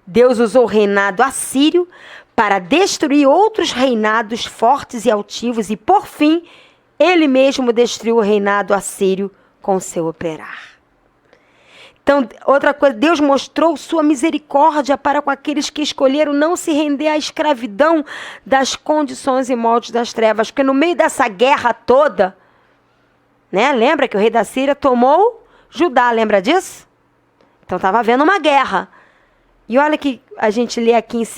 Deus usou o reinado assírio para destruir outros reinados fortes e altivos e, por fim, ele mesmo destruiu o reinado assírio com seu operar. Então, outra coisa, Deus mostrou sua misericórdia para com aqueles que escolheram não se render à escravidão das condições e moldes das trevas. Porque no meio dessa guerra toda, né, lembra que o rei da Síria tomou Judá, lembra disso? Então estava havendo uma guerra. E olha que a gente lê aqui em 2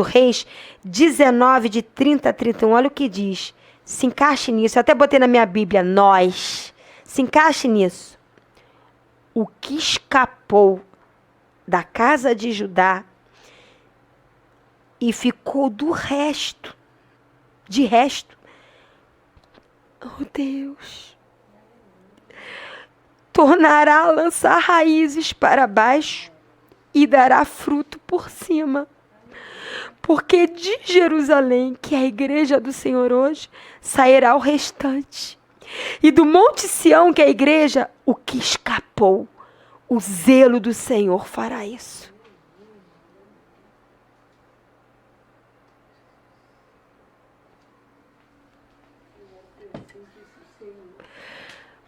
Reis 19, de 30 a 31, olha o que diz. Se encaixe nisso, eu até botei na minha Bíblia, nós. Se encaixe nisso. O que escapou da casa de Judá e ficou de resto. Oh Deus, tornará a lançar raízes para baixo e dará fruto por cima. Porque de Jerusalém, que é a igreja do Senhor hoje, sairá o restante. E do Monte Sião, que é a igreja, o que escapou, o zelo do Senhor fará isso.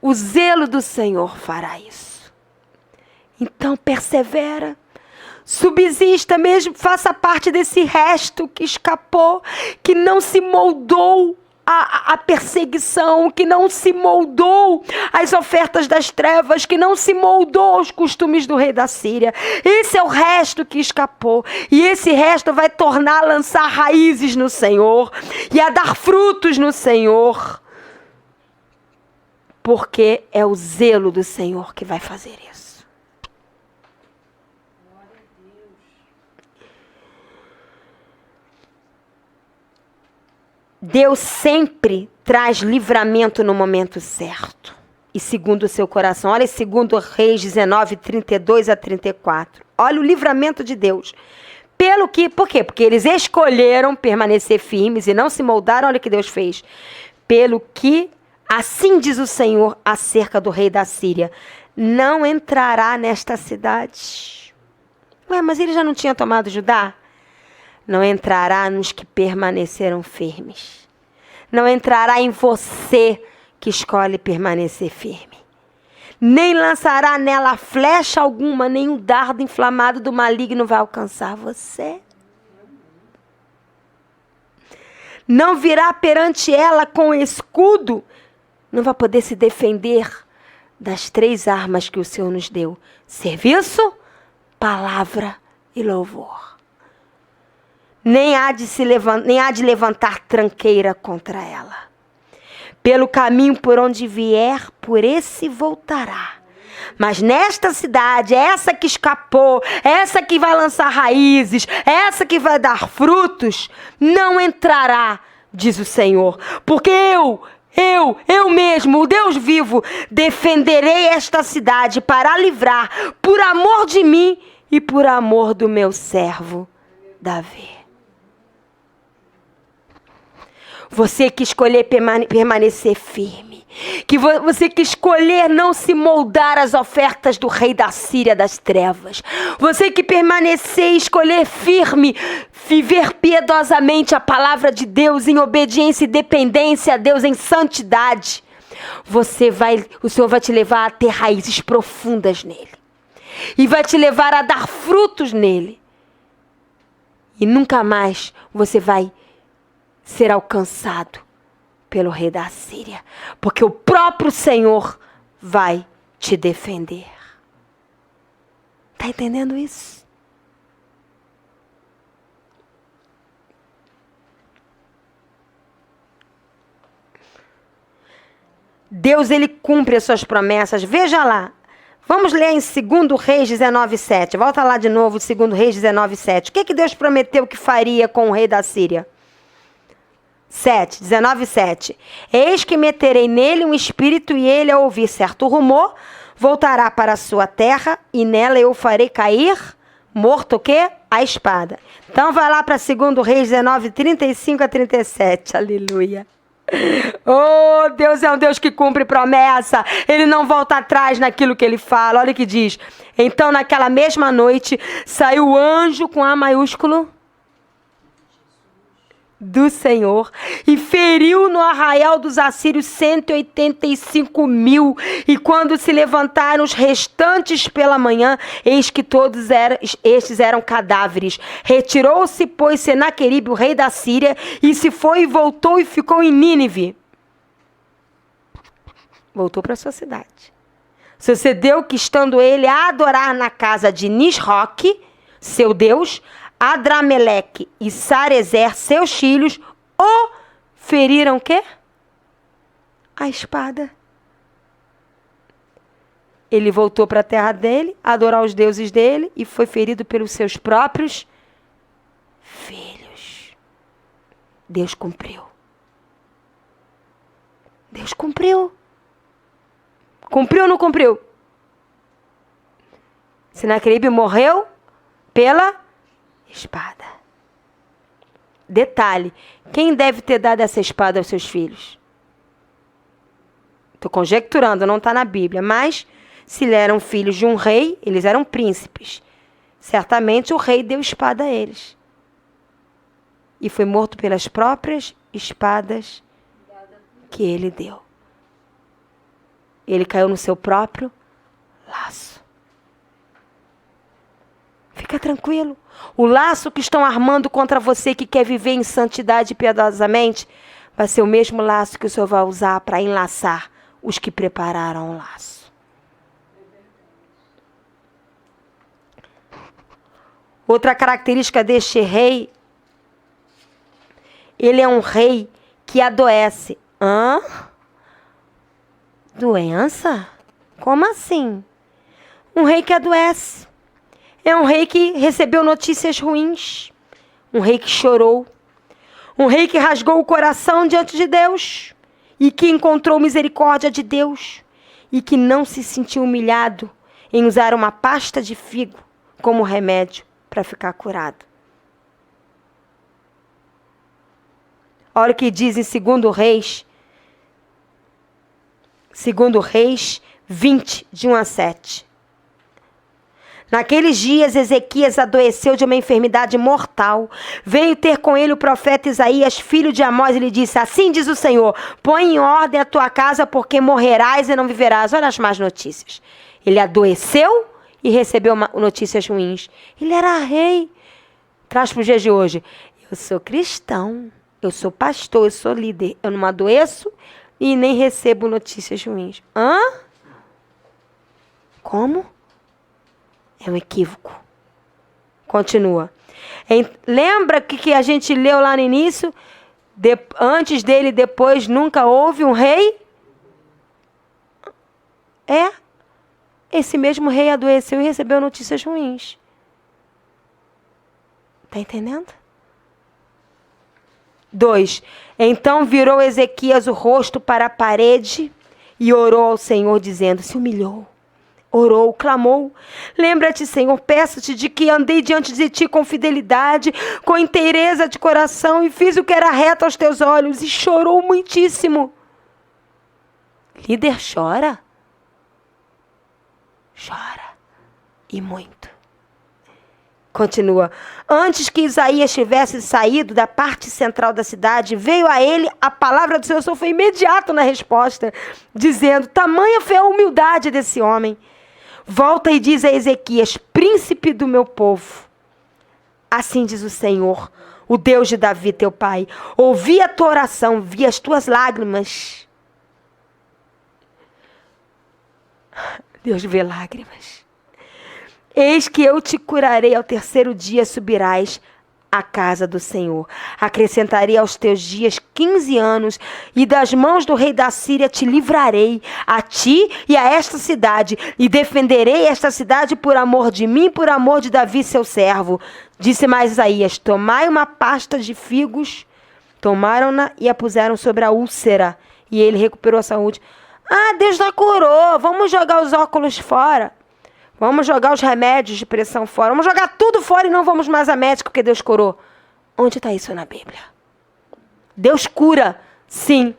O zelo do Senhor fará isso. Então persevera, subsista mesmo, faça parte desse resto que escapou, que não se moldou a perseguição, que não se moldou às ofertas das trevas, que não se moldou aos costumes do rei da Síria. Esse é o resto que escapou. E esse resto vai tornar a lançar raízes no Senhor e a dar frutos no Senhor. Porque é o zelo do Senhor que vai fazer isso. Deus sempre traz livramento no momento certo. E segundo o seu coração. Olha 2 Reis 19, 32 a 34. Olha o livramento de Deus. Por quê? Porque eles escolheram permanecer firmes e não se moldaram. Olha o que Deus fez. Pelo que, assim diz o Senhor acerca do rei da Síria, não entrará nesta cidade. Ué, mas ele já não tinha tomado Judá? Não entrará nos que permaneceram firmes. Não entrará em você que escolhe permanecer firme. Nem lançará nela flecha alguma, nem o dardo inflamado do maligno vai alcançar você. Não virá perante ela com escudo. Não vai poder se defender das 3 armas que o Senhor nos deu. Serviço, palavra e louvor. Nem há de levantar tranqueira contra ela. Pelo caminho por onde vier, por esse voltará. Mas nesta cidade, essa que escapou, essa que vai lançar raízes, essa que vai dar frutos, não entrará, diz o Senhor. Porque eu mesmo, o Deus vivo, defenderei esta cidade para a livrar, por amor de mim e por amor do meu servo Davi. Você que escolher permanecer firme, que você que escolher não se moldar às ofertas do rei da Síria das trevas, você que permanecer e escolher firme, viver piedosamente a palavra de Deus em obediência e dependência a Deus em santidade, o Senhor vai te levar a ter raízes profundas nele e vai te levar a dar frutos nele e nunca mais você vai ser alcançado pelo rei da Síria, porque o próprio Senhor vai te defender. Está entendendo isso? Deus, ele cumpre as suas promessas. Veja lá. Vamos ler em 2 Reis 19:7. Volta lá de novo, 2 Reis 19:7. O que Deus prometeu que faria com o rei da Síria? 19:7. Eis que meterei nele um espírito e ele, ao ouvir certo rumor, voltará para a sua terra e nela eu o farei cair, morto o quê? A espada. Então vai lá para 2 Reis 19, 35 a 37. Aleluia. Oh, Deus é um Deus que cumpre promessa. Ele não volta atrás naquilo que ele fala. Olha o que diz. Então naquela mesma noite saiu o anjo com A maiúsculo do Senhor e feriu no arraial dos assírios 185.000. E quando se levantaram os restantes pela manhã, eis que todos estes eram cadáveres. Retirou-se, pois, Senaqueribe, o rei da Síria, e se foi e voltou e ficou em Nínive. Voltou para sua cidade. Sucedeu que, estando ele a adorar na casa de Nisroque, seu Deus, Adrameleque e Sarezer, seus filhos, o feriram o quê? A espada. Ele voltou para a terra dele, a adorar os deuses dele, e foi ferido pelos seus próprios filhos. Deus cumpriu. Deus cumpriu. Cumpriu ou não cumpriu? Senaqueribe morreu pela espada. Detalhe, quem deve ter dado essa espada aos seus filhos? Estou conjecturando, não está na Bíblia, mas se eles eram filhos de um rei, eles eram príncipes. Certamente o rei deu espada a eles. E foi morto pelas próprias espadas que ele deu. Ele caiu no seu próprio laço. Fica tranquilo. O laço que estão armando contra você que quer viver em santidade piedosamente vai ser o mesmo laço que o Senhor vai usar para enlaçar os que prepararam o laço. Outra característica deste rei, ele é um rei que adoece. Hã? Doença? Como assim? Um rei que adoece. É um rei que recebeu notícias ruins. Um rei que chorou. Um rei que rasgou o coração diante de Deus. E que encontrou misericórdia de Deus. E que não se sentiu humilhado em usar uma pasta de figo como remédio para ficar curado. Olha o que diz em 2 Reis 20, de 1 a 7. Naqueles dias, Ezequias adoeceu de uma enfermidade mortal. Veio ter com ele o profeta Isaías, filho de Amós, e lhe disse: assim diz o Senhor, põe em ordem a tua casa, porque morrerás e não viverás. Olha as más notícias. Ele adoeceu e recebeu notícias ruins. Ele era rei. Traz para os dias de hoje. Eu sou cristão, eu sou pastor, eu sou líder. Eu não adoeço e nem recebo notícias ruins. Hã? Como? É um equívoco. Continua. Lembra que a gente leu lá no início? Antes dele, depois, nunca houve um rei? Esse mesmo rei adoeceu e recebeu notícias ruins. Está entendendo? 2. Então virou Ezequias o rosto para a parede e orou ao Senhor, dizendo, se humilhou. Orou, clamou. Lembra-te, Senhor, peço-te de que andei diante de ti com fidelidade, com inteireza de coração e fiz o que era reto aos teus olhos. E chorou muitíssimo. Líder chora? Chora. E muito. Continua. Antes que Isaías tivesse saído da parte central da cidade, veio a ele a palavra do Senhor. O Senhor foi imediato na resposta, dizendo, tamanha foi a humildade desse homem. Volta e diz a Ezequias, príncipe do meu povo. Assim diz o Senhor, o Deus de Davi, teu pai. Ouvi a tua oração, vi as tuas lágrimas. Deus vê lágrimas. Eis que eu te curarei, ao terceiro dia subirás à casa do Senhor. Acrescentarei aos teus dias 15 anos, e das mãos do rei da Síria te livrarei, a ti e a esta cidade, e defenderei esta cidade por amor de mim, por amor de Davi, seu servo. Disse mais Isaías, tomai uma pasta de figos, tomaram-na e a puseram sobre a úlcera, e ele recuperou a saúde. Ah, Deus já curou, vamos jogar os óculos fora. Vamos jogar os remédios de pressão fora. Vamos jogar tudo fora e não vamos mais a médico porque Deus curou. Onde está isso na Bíblia? Deus cura, sim.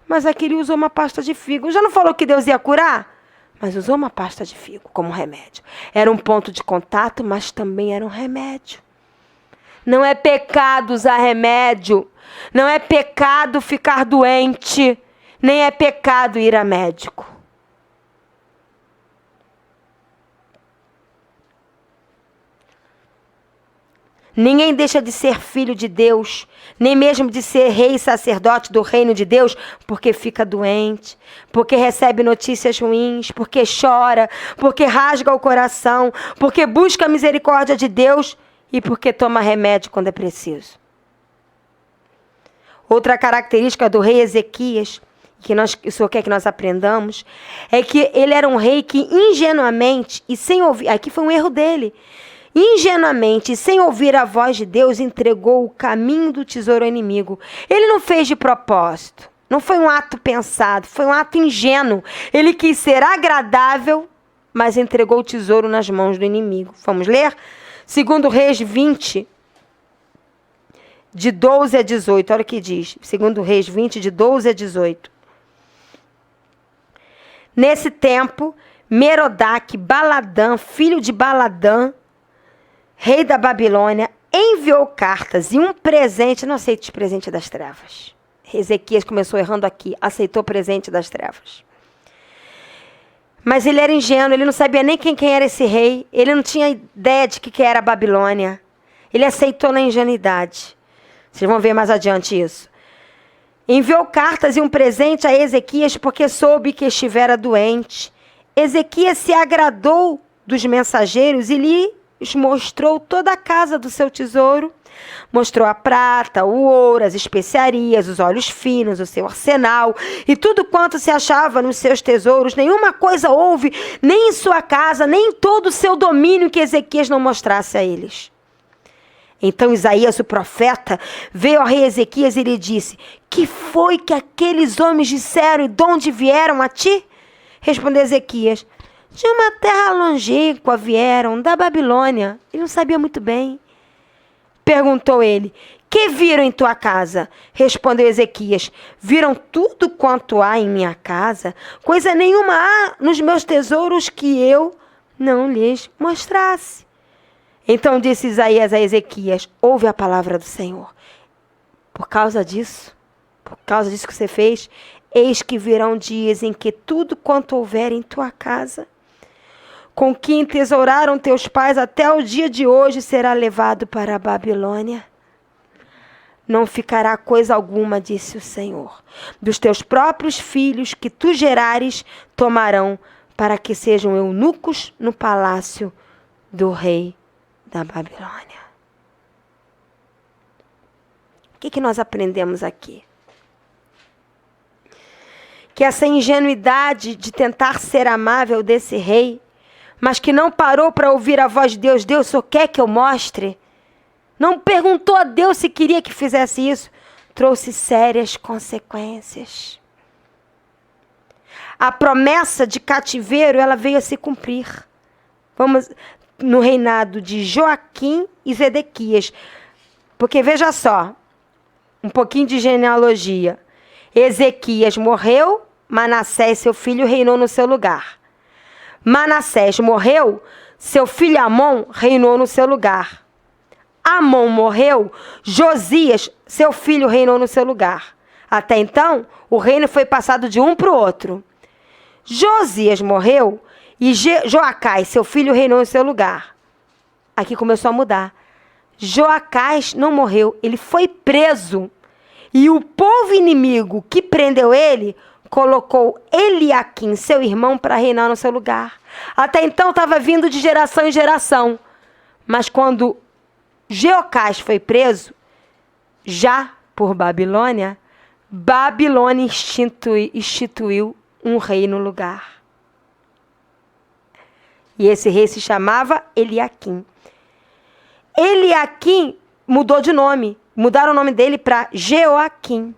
Mas aqui ele usou uma pasta de figo. Já não falou que Deus ia curar? Mas usou uma pasta de figo como remédio. Era um ponto de contato, mas também era um remédio. Não é pecado usar remédio. Não é pecado ficar doente, nem é pecado ir a médico. Ninguém deixa de ser filho de Deus, nem mesmo de ser rei e sacerdote do reino de Deus, porque fica doente, porque recebe notícias ruins, porque chora, porque rasga o coração, porque busca a misericórdia de Deus e porque toma remédio quando é preciso. Outra característica do rei Ezequias, que o Senhor quer que nós aprendamos, é que ele era um rei que ingenuamente e sem ouvir, aqui foi um erro dele, ingenuamente e sem ouvir a voz de Deus, entregou o caminho do tesouro ao inimigo. Ele não fez de propósito, não foi um ato pensado, foi um ato ingênuo. Ele quis ser agradável, mas entregou o tesouro nas mãos do inimigo. Vamos ler? 2 Reis 20, de 12 a 18, olha o que diz. 2 Reis 20, de 12 a 18. Nesse tempo, Merodach Baladã, filho de Baladã, rei da Babilônia, enviou cartas e um presente. Não aceite presente das trevas. Ezequias começou errando aqui, aceitou presente das trevas. Mas ele era ingênuo, ele não sabia nem quem era esse rei, ele não tinha ideia de que era a Babilônia. Ele aceitou na ingenuidade. Vocês vão ver mais adiante isso. Enviou cartas e um presente a Ezequias porque soube que estivera doente. Ezequias se agradou dos mensageiros e lhes mostrou toda a casa do seu tesouro. Mostrou a prata, o ouro, as especiarias, os óleos finos, o seu arsenal e tudo quanto se achava nos seus tesouros. Nenhuma coisa houve, nem em sua casa, nem em todo o seu domínio, que Ezequias não mostrasse a eles. Então Isaías, o profeta, veio ao rei Ezequias e lhe disse: que foi que aqueles homens disseram e de onde vieram a ti? Respondeu Ezequias: de uma terra longínqua vieram, da Babilônia. Ele não sabia muito bem. Perguntou ele: que viram em tua casa? Respondeu Ezequias: viram tudo quanto há em minha casa. Coisa nenhuma há nos meus tesouros que eu não lhes mostrasse. Então disse Isaías a Ezequias: ouve a palavra do Senhor. Por causa disso que você fez, eis que virão dias em que tudo quanto houver em tua casa, com que entesouraram teus pais até o dia de hoje, será levado para a Babilônia. Não ficará coisa alguma, disse o Senhor. Dos teus próprios filhos que tu gerares, tomarão, para que sejam eunucos no palácio do rei da Babilônia. O que nós aprendemos aqui? Que essa ingenuidade de tentar ser amável desse rei, mas que não parou para ouvir a voz de Deus. Deus só quer que eu mostre. Não perguntou a Deus se queria que fizesse isso. Trouxe sérias consequências. A promessa de cativeiro, ela veio a se cumprir. Vamos no reinado de Joaquim e Zedequias. Porque veja só, um pouquinho de genealogia. Ezequias morreu, Manassés, seu filho, reinou no seu lugar. Manassés morreu, seu filho Amon reinou no seu lugar. Amon morreu, Josias, seu filho, reinou no seu lugar. Até então, o reino foi passado de um para o outro. Josias morreu e Joacás, seu filho, reinou no seu lugar. Aqui começou a mudar. Joacás não morreu, ele foi preso. E o povo inimigo que prendeu ele colocou Eliaquim, seu irmão, para reinar no seu lugar. Até então estava vindo de geração em geração. Mas quando Jeocás foi preso, já por Babilônia, Babilônia instituiu um rei no lugar. E esse rei se chamava Eliaquim. Eliaquim mudou de nome. Mudaram o nome dele para Joaquim.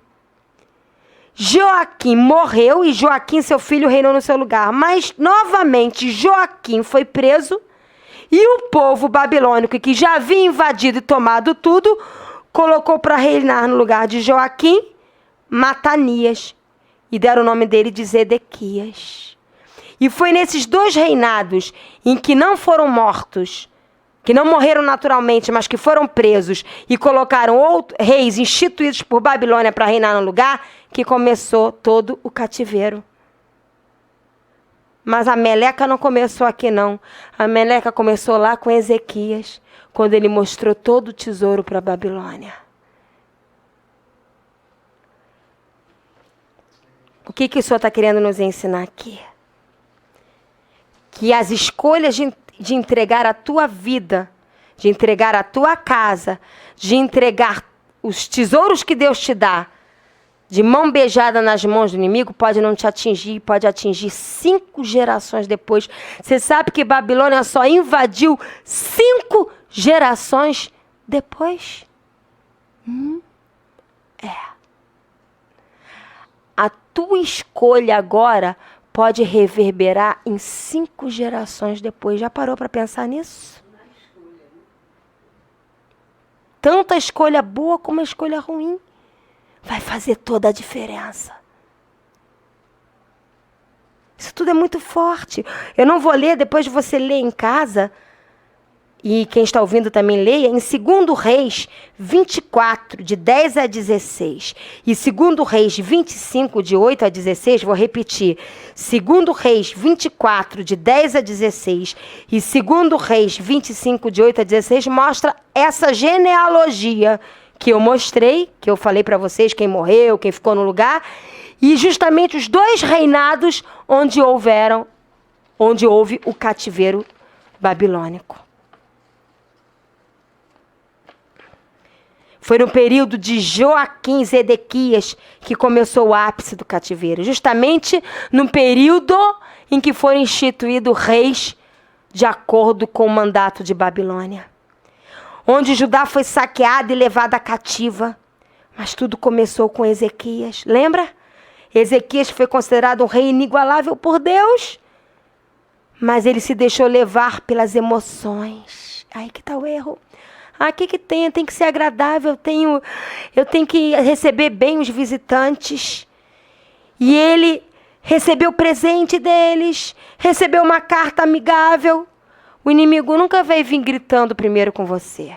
Joaquim morreu e Joaquim, seu filho, reinou no seu lugar. Mas, novamente, Joaquim foi preso e o povo babilônico, que já havia invadido e tomado tudo, colocou para reinar no lugar de Joaquim, Matanias. E deram o nome dele de Zedequias. E foi nesses dois reinados em que não foram mortos que não morreram naturalmente, mas que foram presos e colocaram reis instituídos por Babilônia para reinar no lugar, que começou todo o cativeiro. Mas a meleca não começou aqui, não. A meleca começou lá com Ezequias, quando ele mostrou todo o tesouro para a Babilônia. O que o Senhor está querendo nos ensinar aqui? Que as escolhas de entregar a tua vida, de entregar a tua casa, de entregar os tesouros que Deus te dá, de mão beijada nas mãos do inimigo, pode não te atingir, pode atingir 5 gerações depois. Você sabe que Babilônia só invadiu 5 gerações depois? A tua escolha agora pode reverberar em 5 gerações depois. Já parou para pensar nisso? Tanto a escolha boa como a escolha ruim vai fazer toda a diferença. Isso tudo é muito forte. Eu não vou ler, depois você lê em casa, e quem está ouvindo também leia, em 2 Reis 24, de 10 a 16. E 2 Reis 25, de 8 a 16, vou repetir. 2 Reis 24, de 10 a 16. E 2 Reis 25, de 8 a 16, mostra essa genealogia que eu mostrei, que eu falei para vocês, quem morreu, quem ficou no lugar. E justamente os 2 reinados onde houve o cativeiro babilônico. Foi no período de Joaquim Zedequias que começou o ápice do cativeiro. Justamente no período em que foram instituídos reis de acordo com o mandato de Babilônia. Onde Judá foi saqueada e levada cativa. Mas tudo começou com Ezequias. Lembra? Ezequias foi considerado um rei inigualável por Deus. Mas ele se deixou levar pelas emoções. Aí que está o erro. O que tem? Tem que ser agradável, eu tenho que receber bem os visitantes. E ele recebeu o presente deles, recebeu uma carta amigável. O inimigo nunca vai vir gritando primeiro com você.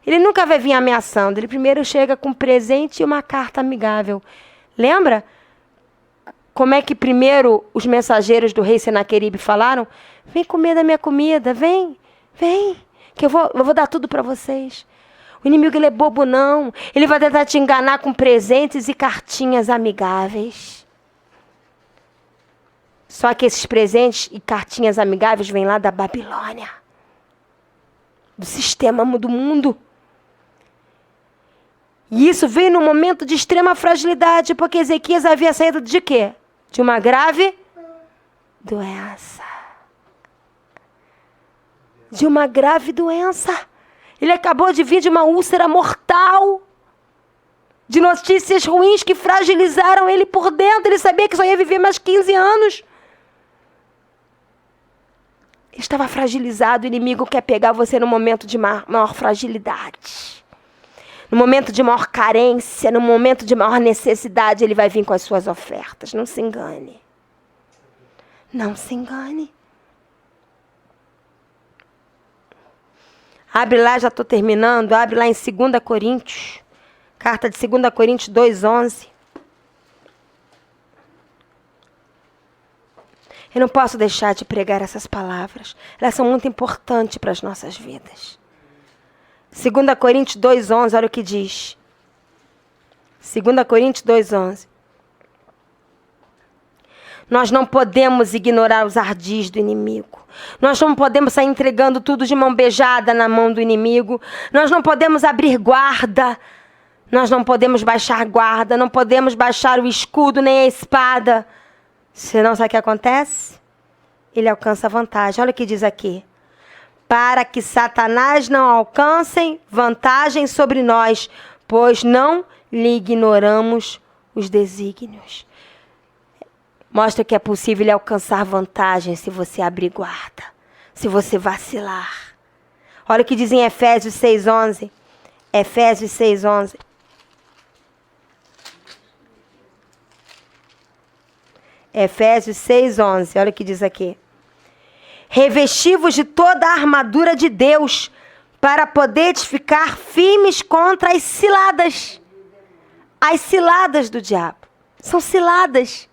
Ele nunca vai vir ameaçando. Ele primeiro chega com um presente e uma carta amigável. Lembra? Como é que primeiro os mensageiros do rei Senaqueribe falaram? Vem comer da minha comida, vem. Que eu vou dar tudo para vocês. O inimigo, ele é bobo, não. Ele vai tentar te enganar com presentes e cartinhas amigáveis. Só que esses presentes e cartinhas amigáveis vêm lá da Babilônia. Do sistema do mundo. E isso veio num momento de extrema fragilidade, porque Ezequias havia saído de quê? De uma grave doença. De uma grave doença. Ele acabou de vir de uma úlcera mortal. De notícias ruins que fragilizaram ele por dentro. Ele sabia que só ia viver mais 15 anos. Ele estava fragilizado. O inimigo quer pegar você no momento de maior fragilidade. No momento de maior carência. No momento de maior necessidade. Ele vai vir com as suas ofertas. Não se engane. Não se engane. Abre lá, já estou terminando. Abre lá em 2 Coríntios. Carta de 2 Coríntios 2:11. Eu não posso deixar de pregar essas palavras. Elas são muito importantes para as nossas vidas. 2 Coríntios 2:11, olha o que diz. 2 Coríntios 2:11. Nós não podemos ignorar os ardis do inimigo. Nós não podemos sair entregando tudo de mão beijada na mão do inimigo. Nós não podemos abrir guarda. Nós não podemos baixar guarda. Não podemos baixar o escudo nem a espada. Senão, sabe o que acontece? Ele alcança vantagem. Olha o que diz aqui. Para que Satanás não alcance vantagem sobre nós, pois não lhe ignoramos os desígnios. Mostra que é possível ele alcançar vantagem se você abrir guarda, se você vacilar. Olha o que diz em Efésios 6:11. Efésios 6:11. Efésios 6:11. Olha o que diz aqui. Revesti-vos de toda a armadura de Deus, para poderes ficar firmes contra as ciladas. As ciladas do diabo. São ciladas.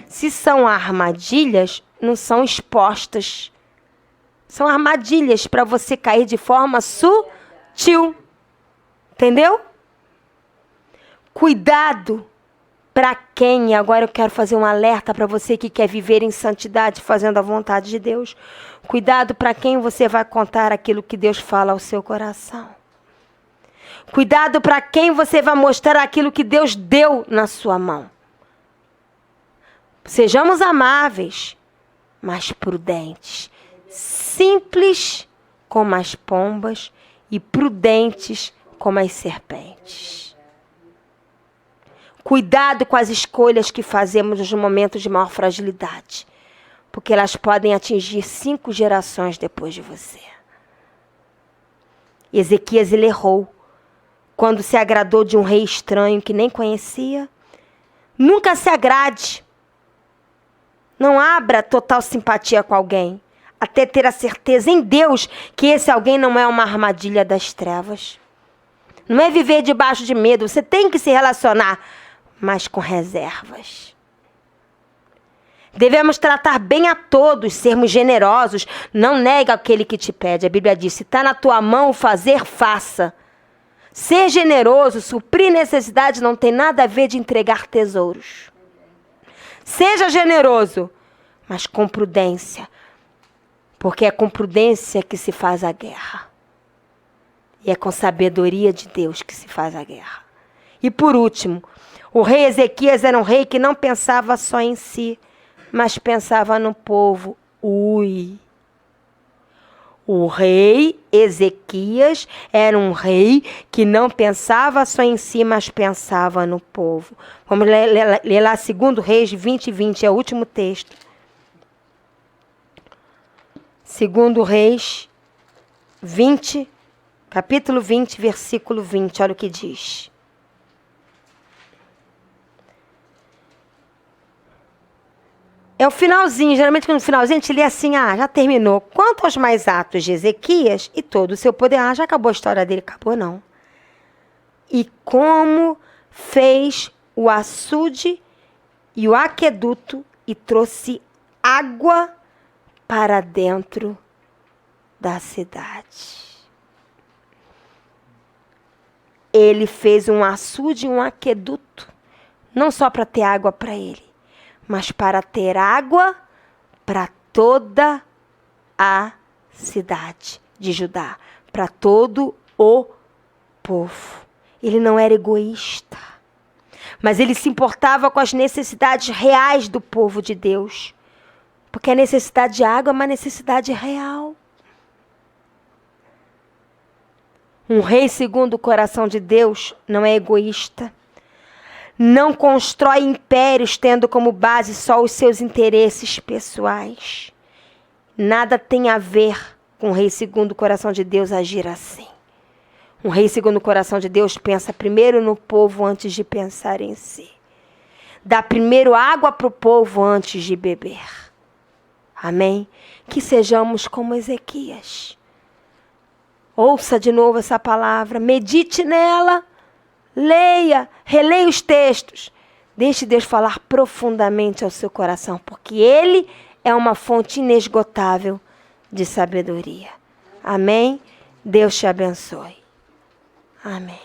Se são armadilhas, não são expostas. São armadilhas para você cair de forma sutil. Entendeu? Cuidado para quem, agora eu quero fazer um alerta para você que quer viver em santidade, fazendo a vontade de Deus. Cuidado para quem você vai contar aquilo que Deus fala ao seu coração. Cuidado para quem você vai mostrar aquilo que Deus deu na sua mão. Sejamos amáveis, mas prudentes. Simples como as pombas e prudentes como as serpentes. Cuidado com as escolhas que fazemos nos momentos de maior fragilidade, porque elas podem atingir 5 gerações depois de você. Ezequias, ele errou quando se agradou de um rei estranho que nem conhecia. Nunca se agrade. Não abra total simpatia com alguém, até ter a certeza em Deus que esse alguém não é uma armadilha das trevas. Não é viver debaixo de medo. Você tem que se relacionar, mas com reservas. Devemos tratar bem a todos, sermos generosos. Não nega aquele que te pede. A Bíblia diz, se está na tua mão fazer, faça. Ser generoso, suprir necessidades, não tem nada a ver de entregar tesouros. Seja generoso, mas com prudência. Porque é com prudência que se faz a guerra. E é com sabedoria de Deus que se faz a guerra. E por último, o rei Ezequias era um rei que não pensava só em si, mas pensava no povo. O rei Ezequias era um rei que não pensava só em si, mas pensava no povo. Vamos ler lá 2 Reis 20:20, é o último texto. 2 Reis 20, capítulo 20, versículo 20, olha o que diz. É o finalzinho, geralmente no finalzinho a gente lê assim, já terminou. Quanto aos mais atos de Ezequias e todo o seu poder, já acabou a história dele, acabou não. E como fez o açude e o aqueduto e trouxe água para dentro da cidade. Ele fez um açude e um aqueduto, não só para ter água para ele, mas para ter água para toda a cidade de Judá, para todo o povo. Ele não era egoísta, mas ele se importava com as necessidades reais do povo de Deus, porque a necessidade de água é uma necessidade real. Um rei segundo o coração de Deus não é egoísta. Não constrói impérios tendo como base só os seus interesses pessoais. Nada tem a ver com um rei segundo o coração de Deus agir assim. Um rei segundo o coração de Deus pensa primeiro no povo antes de pensar em si. Dá primeiro água para o povo antes de beber. Amém? Que sejamos como Ezequias. Ouça de novo essa palavra, medite nela. Leia, releia os textos. Deixe Deus falar profundamente ao seu coração, porque Ele é uma fonte inesgotável de sabedoria. Amém? Deus te abençoe. Amém.